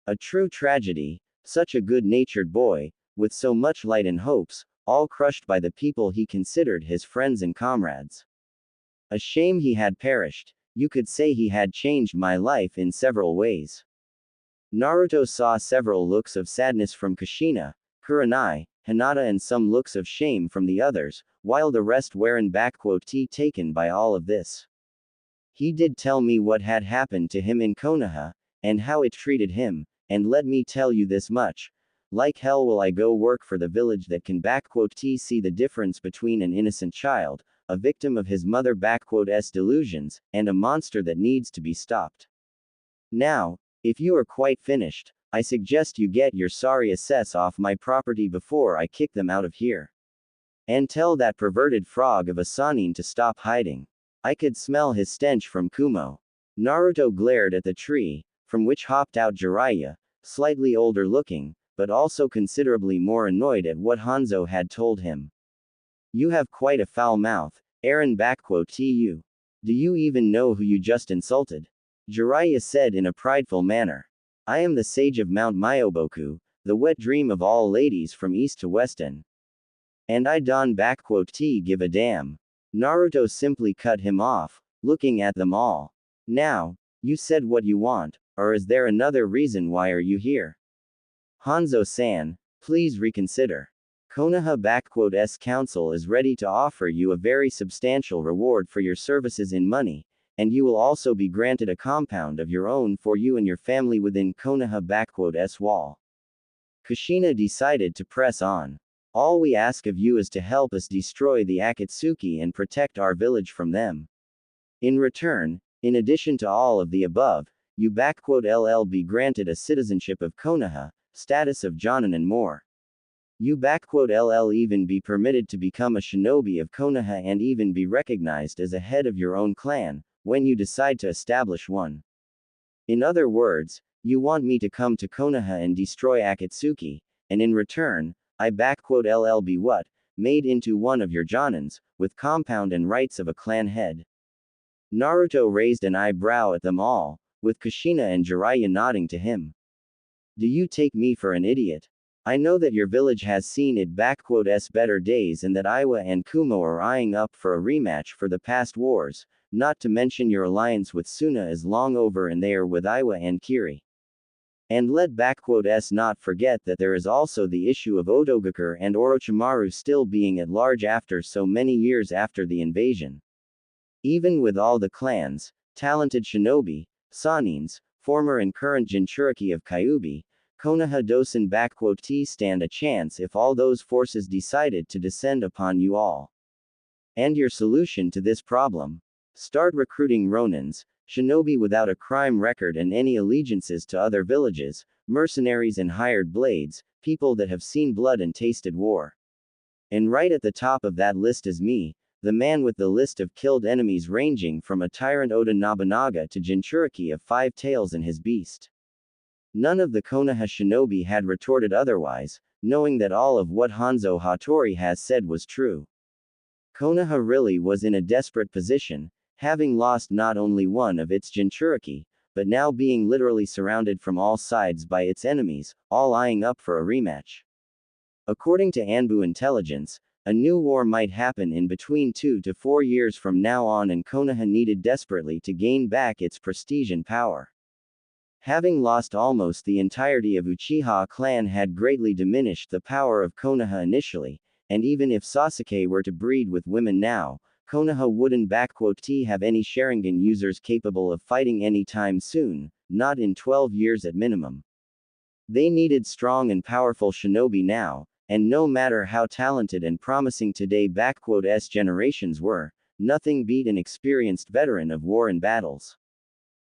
A true tragedy, such a good-natured boy, with so much light and hopes, all crushed by the people he considered his friends and comrades. A shame he had perished, you could say he had changed my life in several ways. Naruto saw several looks of sadness from Kushina, Kurenai, Hinata and some looks of shame from the others, while the rest weren't taken by all of this. He did tell me what had happened to him in Konoha, and how it treated him, and let me tell you this much. Like hell will I go work for the village that can see the difference between an innocent child, a victim of his mother delusions, and a monster that needs to be stopped. Now, if you are quite finished, I suggest you get your sorry assess off my property before I kick them out of here. And tell that perverted frog of a Sannin to stop hiding. I could smell his stench from Kumo. Naruto glared at the tree, from which hopped out Jiraiya, slightly older looking, but also considerably more annoyed at what Hanzo had told him. You have quite a foul mouth, Aaron tu. Do you even know who you just insulted? Jiraiya said in a prideful manner. I am the sage of Mount Myoboku, the wet dream of all ladies from east to western. And I don't give a damn. Naruto simply cut him off, looking at them all. Now, you said what you want, or is there another reason why are you here? Hanzo-san, please reconsider. Konoha council is ready to offer you a very substantial reward for your services in money, and you will also be granted a compound of your own for you and your family within Konoha wall. Kushina decided to press on. All we ask of you is to help us destroy the Akatsuki and protect our village from them. In return, in addition to all of the above, you be granted a citizenship of Konoha, status of Jonin and more. You even be permitted to become a shinobi of Konoha and even be recognized as a head of your own clan, when you decide to establish one. In other words, you want me to come to Konoha and destroy Akatsuki, and in return, I be made into one of your Jonins, with compound and rights of a clan head. Naruto raised an eyebrow at them all, with Kushina and Jiraiya nodding to him. Do you take me for an idiot? I know that your village has seen it better days and that Iwa and Kumo are eyeing up for a rematch for the past wars, not to mention your alliance with Suna is long over and they are with Iwa and Kiri. And let not forget that there is also the issue of Otogakure and Orochimaru still being at large after so many years after the invasion. Even with all the clans, talented shinobi, Sannins, former and current Jinchuriki of Kyuubi, Konoha doesn't stand a chance if all those forces decided to descend upon you all. And your solution to this problem? Start recruiting Ronins, shinobi without a crime record and any allegiances to other villages, mercenaries and hired blades, people that have seen blood and tasted war. And right at the top of that list is me, the man with the list of killed enemies ranging from a tyrant Oda Nobunaga to Jinchuriki of 5 tails and his beast. None of the Konoha shinobi had retorted otherwise, knowing that all of what Hanzo Hattori has said was true. Konoha really was in a desperate position, having lost not only one of its Jinchuriki, but now being literally surrounded from all sides by its enemies, all eyeing up for a rematch. According to Anbu intelligence, a new war might happen in between 2 to 4 years from now on and Konoha needed desperately to gain back its prestige and power. Having lost almost the entirety of Uchiha clan had greatly diminished the power of Konoha initially, and even if Sasuke were to breed with women now, Konoha wouldn't have any Sharingan users capable of fighting anytime soon, not in 12 years at minimum. They needed strong and powerful shinobi now, and no matter how talented and promising today generations were, nothing beat an experienced veteran of war and battles.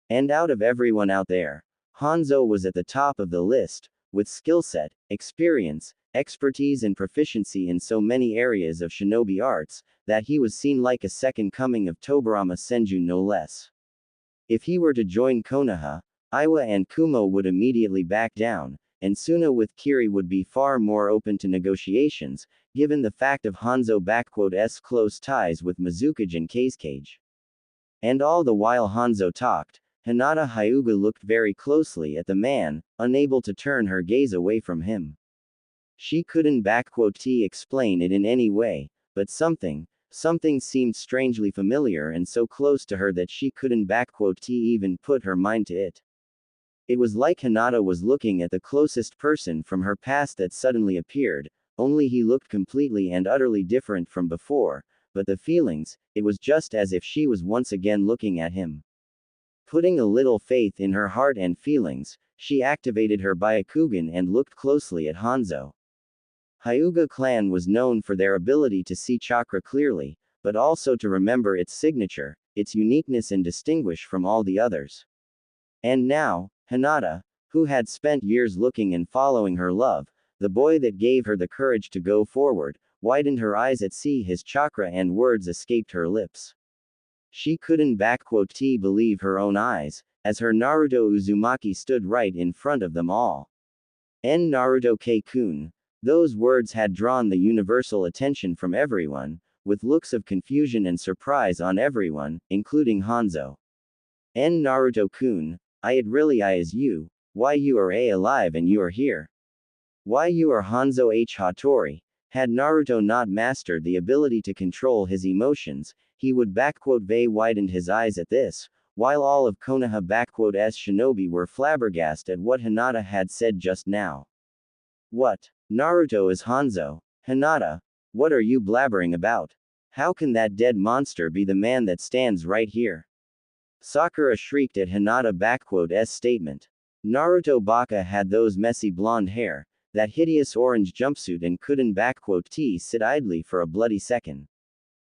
And out of everyone out there, Hanzo was at the top of the list, with skill set, experience, expertise and proficiency in so many areas of shinobi arts, that he was seen like a second coming of Tobirama Senju no less. If he were to join Konoha, Iwa and Kumo would immediately back down, and Suna with Kiri would be far more open to negotiations, given the fact of Hanzo's close ties with Mizukage and Kazekage. And all the while Hanzo talked, Hinata Hyuga looked very closely at the man, unable to turn her gaze away from him. She couldn't explain it in any way, but something seemed strangely familiar and so close to her that she couldn't even put her mind to it. It was like Hinata was looking at the closest person from her past that suddenly appeared, only he looked completely and utterly different from before, but the feelings, it was just as if she was once again looking at him. Putting a little faith in her heart and feelings, she activated her Byakugan and looked closely at Hanzo. Hyuga clan was known for their ability to see chakra clearly, but also to remember its signature, its uniqueness and distinguish from all the others. And now, Hinata, who had spent years looking and following her love, the boy that gave her the courage to go forward, widened her eyes at see his chakra and words escaped her lips. She couldn't believe her own eyes, as her Naruto Uzumaki stood right in front of them all. En Naruto K-kun. Those words had drawn the universal attention from everyone, with looks of confusion and surprise on everyone, including Hanzo. En Naruto-kun, it really is you, why you are alive and you are here. Why you are Hanzo H. Hattori. Had Naruto not mastered the ability to control his emotions, he would widened his eyes at this, while all of Konoha shinobi were flabbergasted at what Hinata had said just now. What? Naruto is Hanzo? Hinata, what are you blabbering about? How can that dead monster be the man that stands right here? Sakura shrieked at Hinata's statement. Naruto Baka had those messy blonde hair, that hideous orange jumpsuit and couldn't sit idly for a bloody second.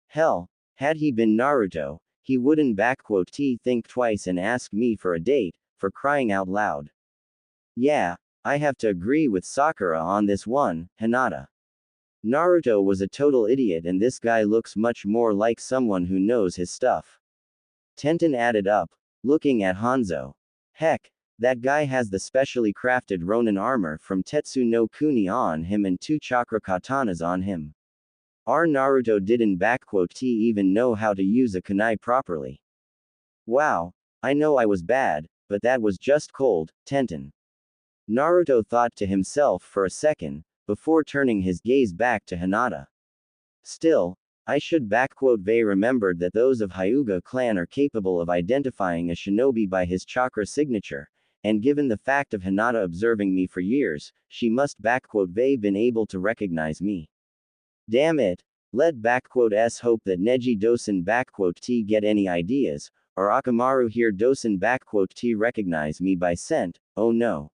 Hell, had he been Naruto, he wouldn't think twice and ask me for a date, for crying out loud. Yeah, I have to agree with Sakura on this one, Hinata. Naruto was a total idiot and this guy looks much more like someone who knows his stuff. Tenten added up, looking at Hanzo. Heck, that guy has the specially crafted Ronin armor from Tetsu no Kuni on him and 2 chakra katanas on him. Our Naruto didn't even know how to use a kunai properly. Wow, I know I was bad, but that was just cold, Tenten. Naruto thought to himself for a second, before turning his gaze back to Hinata. Still, I should remembered that those of Hyuga clan are capable of identifying a shinobi by his chakra signature, and given the fact of Hinata observing me for years, she must been able to recognize me. Damn it, let hope that Neji doesn't get any ideas, or Akamaru here doesn't recognize me by scent, oh no.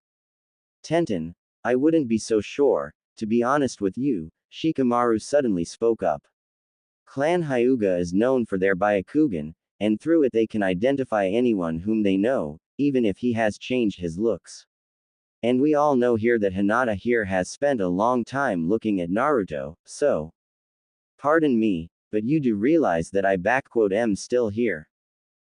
Tenten, I wouldn't be so sure, to be honest with you, Shikamaru suddenly spoke up. Clan Hyuga is known for their Byakugan, and through it they can identify anyone whom they know, even if he has changed his looks. And we all know here that Hinata here has spent a long time looking at Naruto, so. Pardon me, but you do realize that I am still here.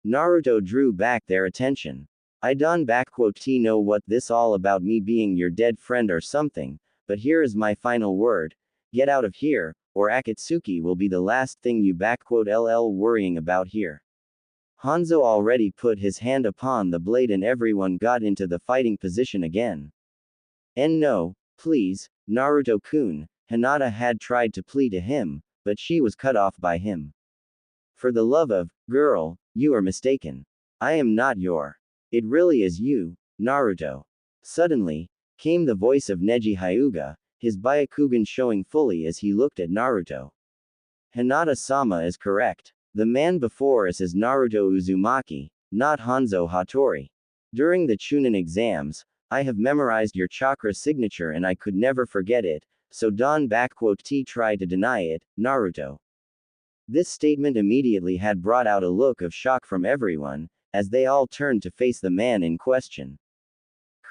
Naruto drew back their attention. I don't know what this all about me being your dead friend or something, but here is my final word. Get out of here, or Akatsuki will be the last thing you worrying about here. Hanzo already put his hand upon the blade and everyone got into the fighting position again. And no, please, Naruto-kun, Hinata had tried to plead to him, but she was cut off by him. For the love of, girl, you are mistaken. I am not your. It really is you, Naruto. Suddenly, came the voice of Neji Hyuga, his Byakugan showing fully as he looked at Naruto. Hinata-sama is correct. The man before us is Naruto Uzumaki, not Hanzo Hattori. During the Chunin exams, I have memorized your chakra signature and I could never forget it, so don't try to deny it, Naruto. This statement immediately had brought out a look of shock from everyone, as they all turned to face the man in question.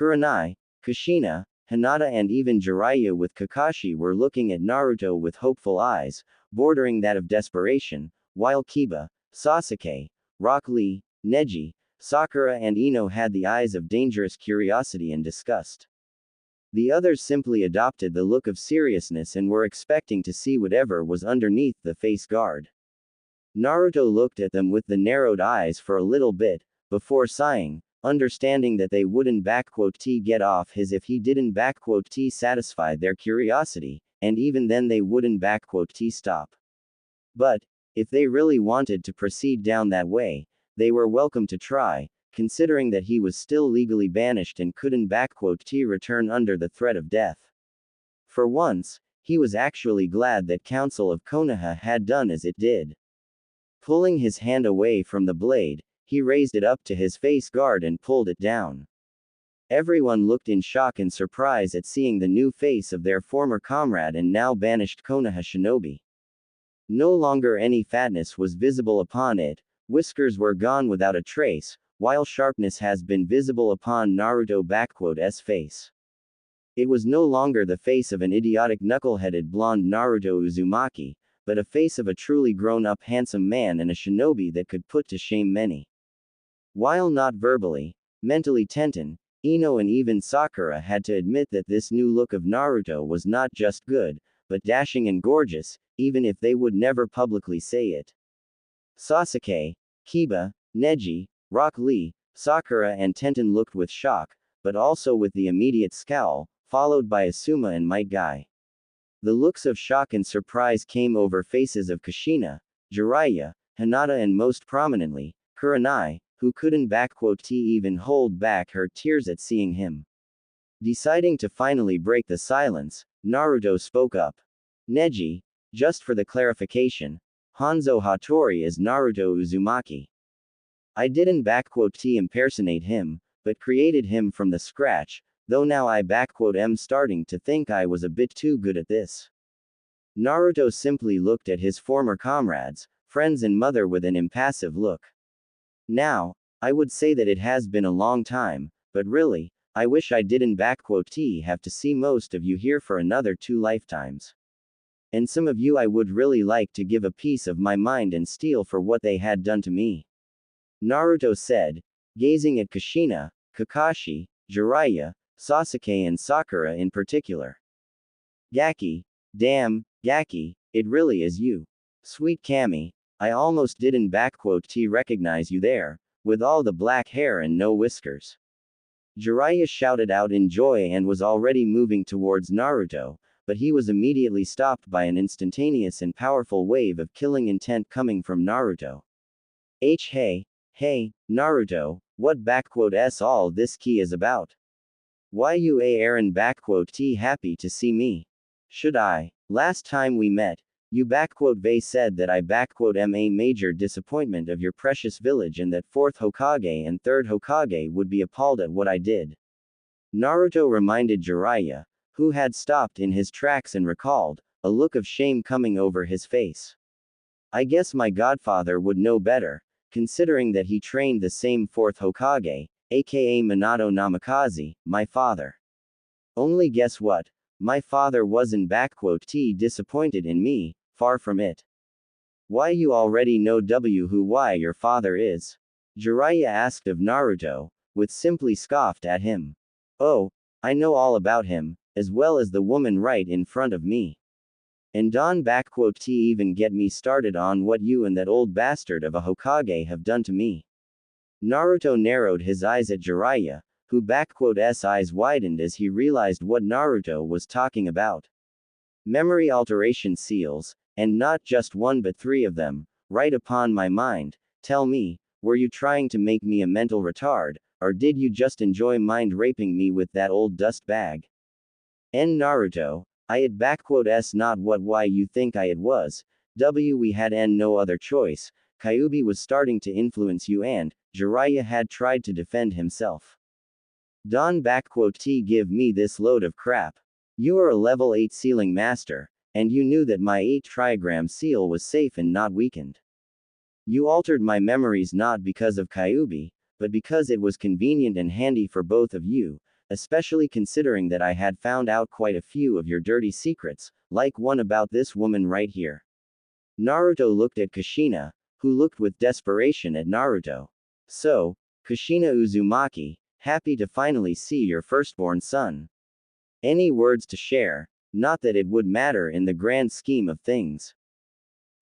Kurenai, Kushina, Hinata and even Jiraiya with Kakashi were looking at Naruto with hopeful eyes, bordering that of desperation, while Kiba, Sasuke, Rock Lee, Neji, Sakura and Ino had the eyes of dangerous curiosity and disgust. The others simply adopted the look of seriousness and were expecting to see whatever was underneath the face guard. Naruto looked at them with the narrowed eyes for a little bit, before sighing, understanding that they wouldn't get off his if he didn't satisfy their curiosity, and even then they wouldn't stop. But, if they really wanted to proceed down that way, they were welcome to try, considering that he was still legally banished and couldn't return under the threat of death. For once, he was actually glad that Council of Konoha had done as it did. Pulling his hand away from the blade, he raised it up to his face guard and pulled it down. Everyone looked in shock and surprise at seeing the new face of their former comrade and now banished Konoha shinobi. No longer any fatness was visible upon it, whiskers were gone without a trace, while sharpness has been visible upon Naruto's face. It was no longer the face of an idiotic knuckle-headed blonde Naruto Uzumaki, but a face of a truly grown-up handsome man and a shinobi that could put to shame many. While not verbally, mentally Tenten, Ino and even Sakura had to admit that this new look of Naruto was not just good, but dashing and gorgeous, even if they would never publicly say it. Sasuke, Kiba, Neji, Rock Lee, Sakura and Tenten looked with shock, but also with the immediate scowl, followed by Asuma and Might Guy. The looks of shock and surprise came over faces of Kushina, Jiraiya, Hinata and most prominently, Kurenai, who couldn't even hold back her tears at seeing him. Deciding to finally break the silence, Naruto spoke up. Neji, just for the clarification, Hanzo Hattori is Naruto Uzumaki. I didn't impersonate him, but created him from the scratch, though now I am starting to think I was a bit too good at this. Naruto simply looked at his former comrades, friends and mother with an impassive look. Now, I would say that it has been a long time, but really, I wish I didn't have to see most of you here for another 2 lifetimes. And some of you I would really like to give a piece of my mind and steal for what they had done to me. Naruto said, gazing at Kushina, Kakashi, Jiraiya, Sasuke and Sakura in particular. Gaki, damn, Gaki, it really is you. Sweet Kami, I almost didn't recognize you there, with all the black hair and no whiskers. Jiraiya shouted out in joy and was already moving towards Naruto, but he was immediately stopped by an instantaneous and powerful wave of killing intent coming from Naruto. Hey, Naruto, what all this key is about? Why you Aaron happy to see me? Should I? Last time we met, you said that I am a major disappointment of your precious village and that 4th Hokage and 3rd Hokage would be appalled at what I did. Naruto reminded Jiraiya, who had stopped in his tracks and recalled, a look of shame coming over his face. I guess my godfather would know better, considering that he trained the same 4th Hokage, aka Minato Namikaze, my father. Only guess what? My father wasn't disappointed in me, far from it. Why you already know who why your father is? Jiraiya asked of Naruto, with simply scoffed at him. Oh, I know all about him, as well as the woman right in front of me. And don't even get me started on what you and that old bastard of a Hokage have done to me. Naruto narrowed his eyes at Jiraiya, who eyes widened as he realized what Naruto was talking about. Memory alteration seals, and not just 1 but 3 of them, right upon my mind. Tell me, were you trying to make me a mental retard, or did you just enjoy mind raping me with that old dust bag? Naruto, I it not what why you think I it was, we had no other choice, Kyuubi was starting to influence you and, Jiraiya had tried to defend himself. Don't give me this load of crap. You are a level 8 sealing master, and you knew that my 8 trigram seal was safe and not weakened. You altered my memories not because of Kyuubi, but because it was convenient and handy for both of you, especially considering that I had found out quite a few of your dirty secrets, like one about this woman right here. Naruto looked at Kushina, who looked with desperation at Naruto. So, Kushina Uzumaki, happy to finally see your firstborn son. Any words to share? Not that it would matter in the grand scheme of things.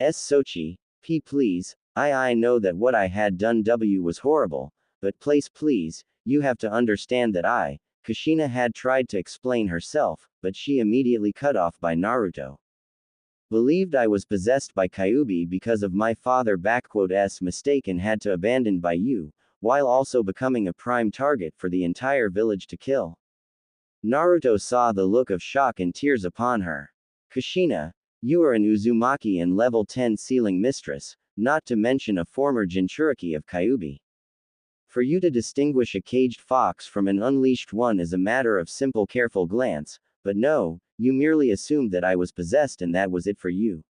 Sochi, please, I know that what I had done was horrible, but please, you have to understand that Kushina had tried to explain herself, but she immediately cut off by Naruto. Believed I was possessed by Kyuubi because of my father's mistake and had to abandon by you, while also becoming a prime target for the entire village to kill. Naruto saw the look of shock and tears upon her. Kushina, you are an Uzumaki and level 10 ceiling mistress, not to mention a former Jinchuriki of Kyuubi. For you to distinguish a caged fox from an unleashed one is a matter of simple careful glance, but no, you merely assumed that I was possessed and that was it for you.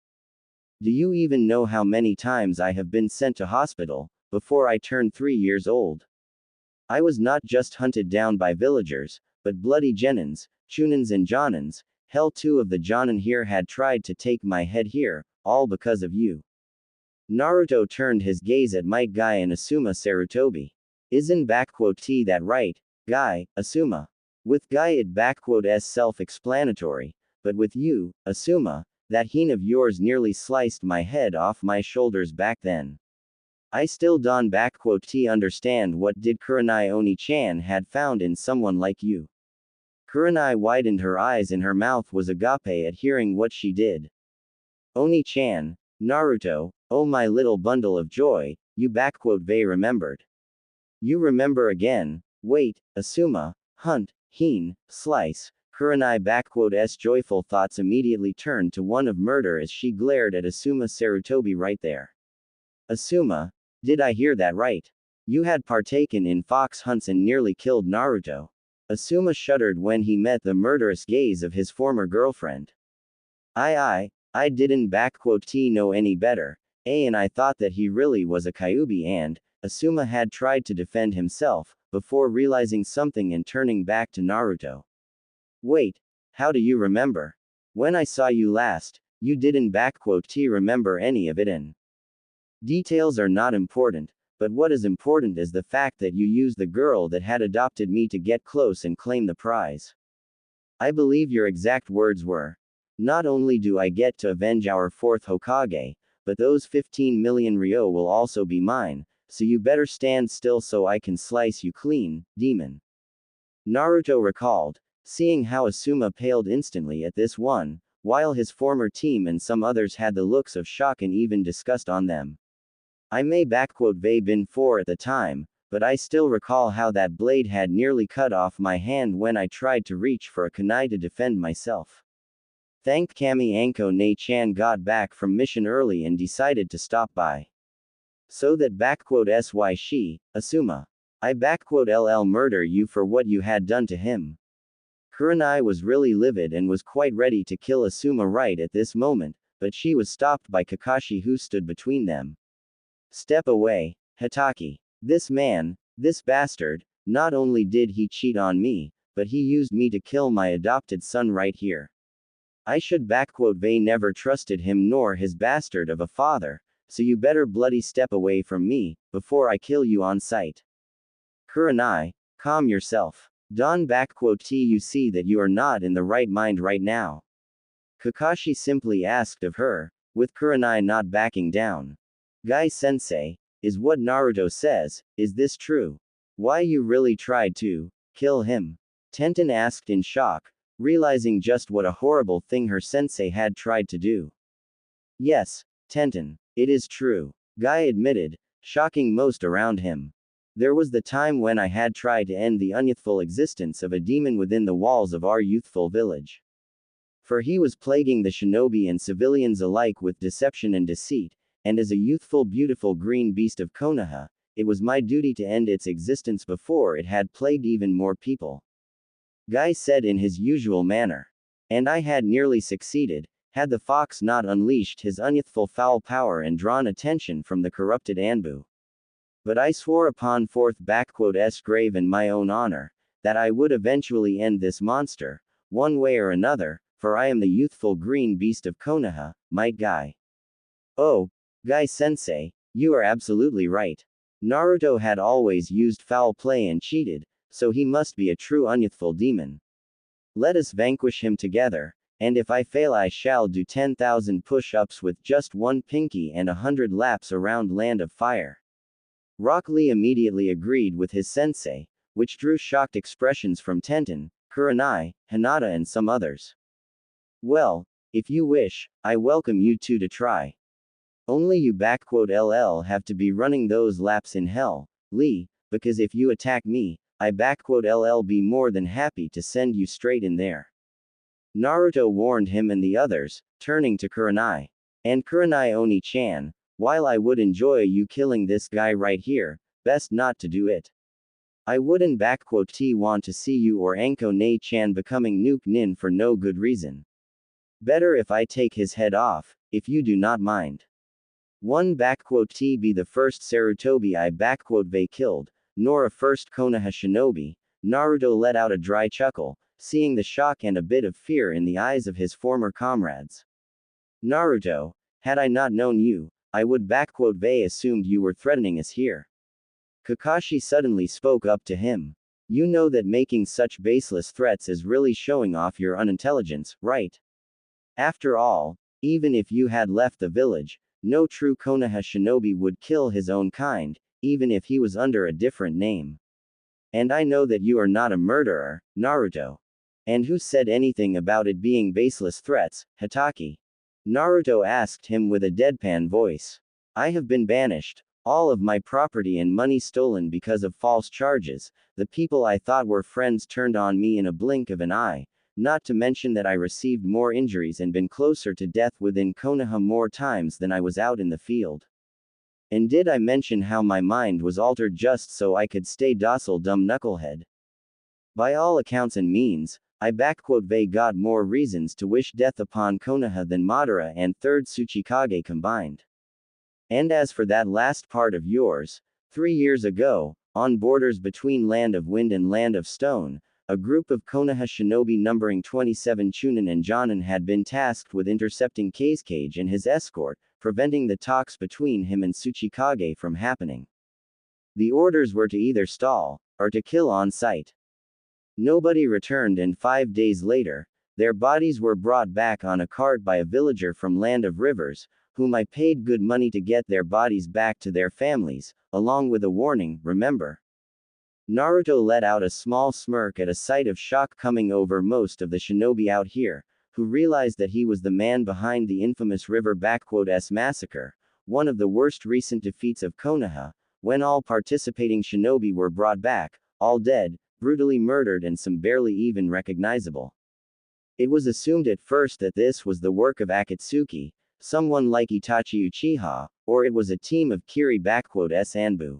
Do you even know how many times I have been sent to hospital, before I turned 3 years old? I was not just hunted down by villagers, but bloody genins, chunins and jonins, hell 2 of the jonin here had tried to take my head here, all because of you. Naruto turned his gaze at Might Guy and Asuma Sarutobi. Isn't that right, Guy, Asuma? With Guy it's self-explanatory, but with you, Asuma, that heen of yours nearly sliced my head off my shoulders back then. I still don't understand what did Kurenai Oni-chan had found in someone like you. Kurenai widened her eyes and her mouth was agape at hearing what she did. Oni-chan, Naruto, oh my little bundle of joy, you remembered. You remember again, wait, Asuma, hunt, heen, slice, Kurenai's joyful thoughts immediately turned to one of murder as she glared at Asuma Sarutobi right there. Asuma, did I hear that right? You had partaken in fox hunts and nearly killed Naruto. Asuma shuddered when he met the murderous gaze of his former girlfriend. I didn't know any better, and I thought that he really was a Kyuubi and, Asuma had tried to defend himself, before realizing something and turning back to Naruto. Wait, how do you remember? When I saw you last, you didn't remember any of it and. Details are not important, but what is important is the fact that you used the girl that had adopted me to get close and claim the prize. I believe your exact words were, not only do I get to avenge our 4th Hokage, but those 15 million ryo will also be mine, so you better stand still so I can slice you clean, demon. Naruto recalled, seeing how Asuma paled instantly at this one, while his former team and some others had the looks of shock and even disgust on them. I may been 4 at the time, but I still recall how that blade had nearly cut off my hand when I tried to reach for a kunai to defend myself. Thanked Kami Anko Ne-chan got back from mission early and decided to stop by. So that sy she, Asuma. I ll murder you for what you had done to him. Kurenai was really livid and was quite ready to kill Asuma right at this moment, but she was stopped by Kakashi who stood between them. Step away, Hitaki. This man, this bastard, not only did he cheat on me, but he used me to kill my adopted son right here. I should never trusted him nor his bastard of a father, so you better bloody step away from me, before I kill you on sight. Kurenai, calm yourself. Don you see that you are not in the right mind right now. Kakashi simply asked of her, with Kurenai not backing down. Guy-sensei, is what Naruto says, is this true? Why you really tried to kill him? Tenten asked in shock, realizing just what a horrible thing her sensei had tried to do. Yes, Tenten, it is true, Guy admitted, shocking most around him. There was the time when I had tried to end the unyouthful existence of a demon within the walls of our youthful village. For he was plaguing the shinobi and civilians alike with deception and deceit, and as a youthful beautiful green beast of Konoha, it was my duty to end its existence before it had plagued even more people. Guy said in his usual manner. And I had nearly succeeded, had the fox not unleashed his unyouthful foul power and drawn attention from the corrupted Anbu. But I swore upon 4th grave and my own honor, that I would eventually end this monster, one way or another, for I am the youthful green beast of Konoha, might Guy. Oh, Guy-sensei, you are absolutely right. Naruto had always used foul play and cheated, so he must be a true unyouthful demon. Let us vanquish him together, and if I fail I shall do 10,000 push-ups with just one pinky and 100 laps around Land of Fire. Rock Lee immediately agreed with his sensei, which drew shocked expressions from Tenten, Kurenai, Hinata and some others. Well, if you wish, I welcome you two to try. Only you LL have to be running those laps in hell, Lee, because if you attack me, I LL be more than happy to send you straight in there. Naruto warned him and the others, turning to Kurenai. And Kurenai Oni-chan, while I would enjoy you killing this guy right here, best not to do it. I wouldn't want to see you or Anko Ne-chan becoming Nuke Nin for no good reason. Better if I take his head off, if you do not mind. One be the first Sarutobi I they killed, nor a first Konoha shinobi. Naruto let out a dry chuckle, seeing the shock and a bit of fear in the eyes of his former comrades. Naruto, had I not known you, I would they assumed you were threatening us here. Kakashi suddenly spoke up to him. You know that making such baseless threats is really showing off your unintelligence, right? After all, even if you had left the village, no true Konoha shinobi would kill his own kind, even if he was under a different name. And I know that you are not a murderer, Naruto. And who said anything about it being baseless threats, Hitaki? Naruto asked him with a deadpan voice. I have been banished, all of my property and money stolen because of false charges, the people I thought were friends turned on me in a blink of an eye, not to mention that I received more injuries and been closer to death within Konoha more times than I was out in the field. And did I mention how my mind was altered just so I could stay docile, dumb knucklehead? By all accounts and means, I they got more reasons to wish death upon Konoha than Madara and 3rd Tsuchikage combined. And as for that last part of yours, 3 years ago, on borders between Land of Wind and Land of Stone, a group of Konoha shinobi numbering 27 Chunin and Jonin had been tasked with intercepting Kazekage and his escort, preventing the talks between him and Tsuchikage from happening. The orders were to either stall, or to kill on sight. Nobody returned and 5 days later, their bodies were brought back on a cart by a villager from Land of Rivers, whom I paid good money to get their bodies back to their families, along with a warning, remember. Naruto let out a small smirk at a sight of shock coming over most of the shinobi out here, who realized that he was the man behind the infamous River S massacre, one of the worst recent defeats of Konoha, when all participating shinobi were brought back, all dead, brutally murdered and some barely even recognizable. It was assumed at first that this was the work of Akatsuki, someone like Itachi Uchiha, or it was a team of Kiri S Anbu.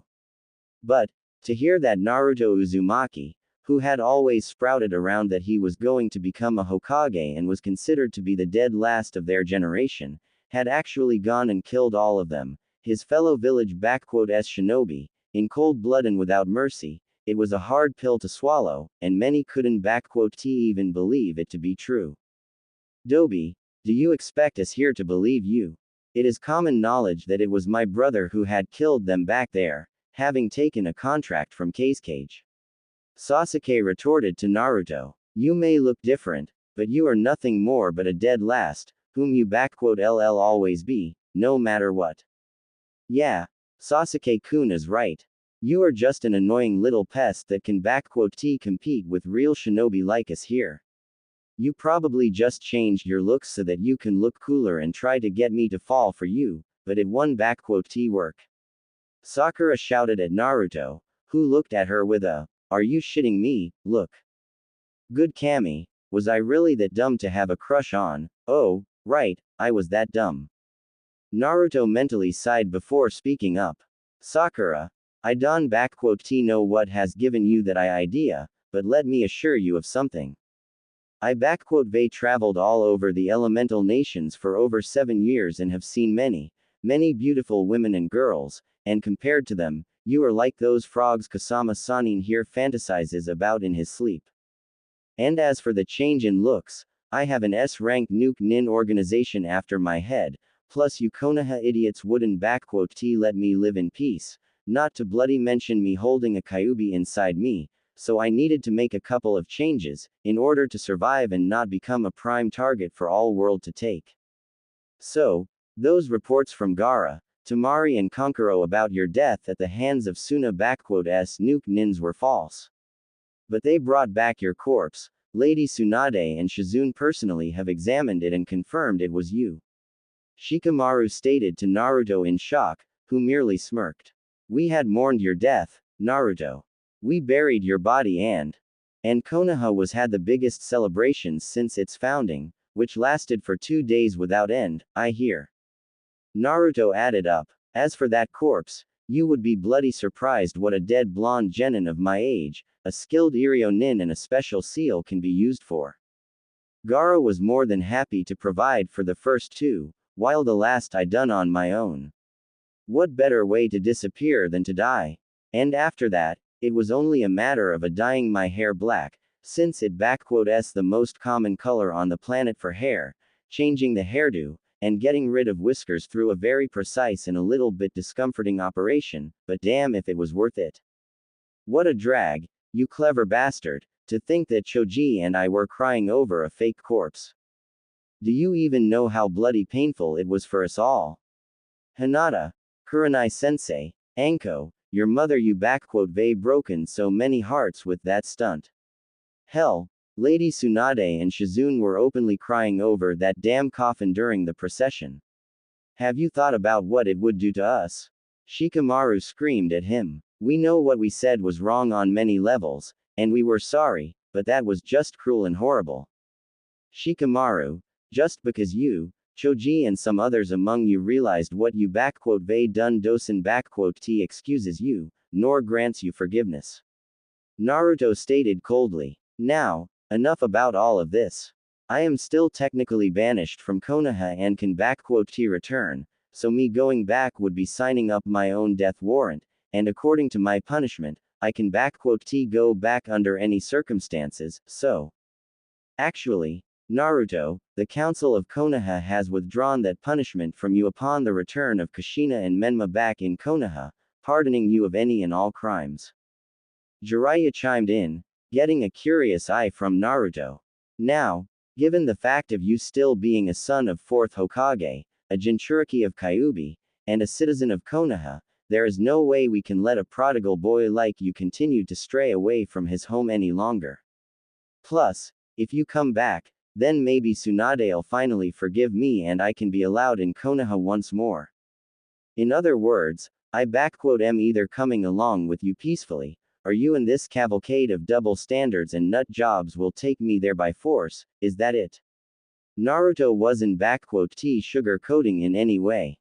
But, to hear that Naruto Uzumaki, who had always sprouted around that he was going to become a Hokage and was considered to be the dead last of their generation, had actually gone and killed all of them, his fellow village S shinobi, in cold blood and without mercy, it was a hard pill to swallow, and many couldn't even believe it to be true. Dobi, do you expect us here to believe you? It is common knowledge that it was my brother who had killed them back there, having taken a contract from Kazekage. Sasuke retorted to Naruto. You may look different, but you are nothing more but a dead last, whom you LL always be, no matter what. Yeah, Sasuke-kun is right. You are just an annoying little pest that can compete with real shinobi like us here. You probably just changed your looks so that you can look cooler and try to get me to fall for you, but it won't work. Sakura shouted at Naruto, who looked at her with a, are you shitting me, look. Good Kami, was I really that dumb to have a crush on? Oh, right, I was that dumb. Naruto mentally sighed before speaking up. Sakura, I don't know what has given you that idea, but let me assure you of something. I they traveled all over the elemental nations for over 7 years and have seen many, many beautiful women and girls, and compared to them, You are like those frogs Kasama Sanin here fantasizes about in his sleep. And as for the change in looks, I have an S-rank nuke nin organization after my head, plus you Konoha idiots wouldn't let me live in peace, not to bloody mention me holding a Kyuubi inside me, so I needed to make a couple of changes, in order to survive and not become a prime target for all world to take. So, those reports from Gaara, Tamari and Kankuro about your death at the hands of Suna S nuke nins were false. But they brought back your corpse. Lady Tsunade and Shizune personally have examined it and confirmed it was you. Shikamaru stated to Naruto in shock, who merely smirked. We had mourned your death, Naruto. We buried your body and Konoha was had the biggest celebrations since its founding, which lasted for 2 days without end, I hear. Naruto added up. As for that corpse, you would be bloody surprised what a dead blonde genin of my age, a skilled Iryo nin and a special seal can be used for. Gaara was more than happy to provide for the first 2, while the last I done on my own. What better way to disappear than to die? And after that, it was only a matter of dyeing my hair black, since it s the most common color on the planet for hair, changing the hairdo, and getting rid of whiskers through a very precise and a little bit discomforting operation, but damn if it was worth it. What a drag, you clever bastard, to think that Choji and I were crying over a fake corpse. Do you even know how bloody painful it was for us all? Hinata, Kurenai-sensei, Anko, your mother you vey broken so many hearts with that stunt. Hell, Lady Tsunade and Shizune were openly crying over that damn coffin during the procession. Have you thought about what it would do to us? Shikamaru screamed at him. We know what we said was wrong on many levels, and we were sorry, but that was just cruel and horrible. Shikamaru, just because you, Choji and some others among you realized what you vey done dosen t excuses you, nor grants you forgiveness. Naruto stated coldly. Now, enough about all of this. I am still technically banished from Konoha and can t return, so me going back would be signing up my own death warrant, and according to my punishment, I can t go back under any circumstances, so. Actually, Naruto, the Council of Konoha has withdrawn that punishment from you upon the return of Kushina and Menma back in Konoha, pardoning you of any and all crimes. Jiraiya chimed in, getting a curious eye from Naruto. Now, given the fact of you still being a son of 4th Hokage, a Jinchuriki of Kyuubi, and a citizen of Konoha, there is no way we can let a prodigal boy like you continue to stray away from his home any longer. Plus, if you come back, then maybe Tsunade'll finally forgive me and I can be allowed in Konoha once more. In other words, I am either coming along with you peacefully, or you and this cavalcade of double standards and nut jobs will take me there by force, is that it? Naruto wasn't sugar coating in any way.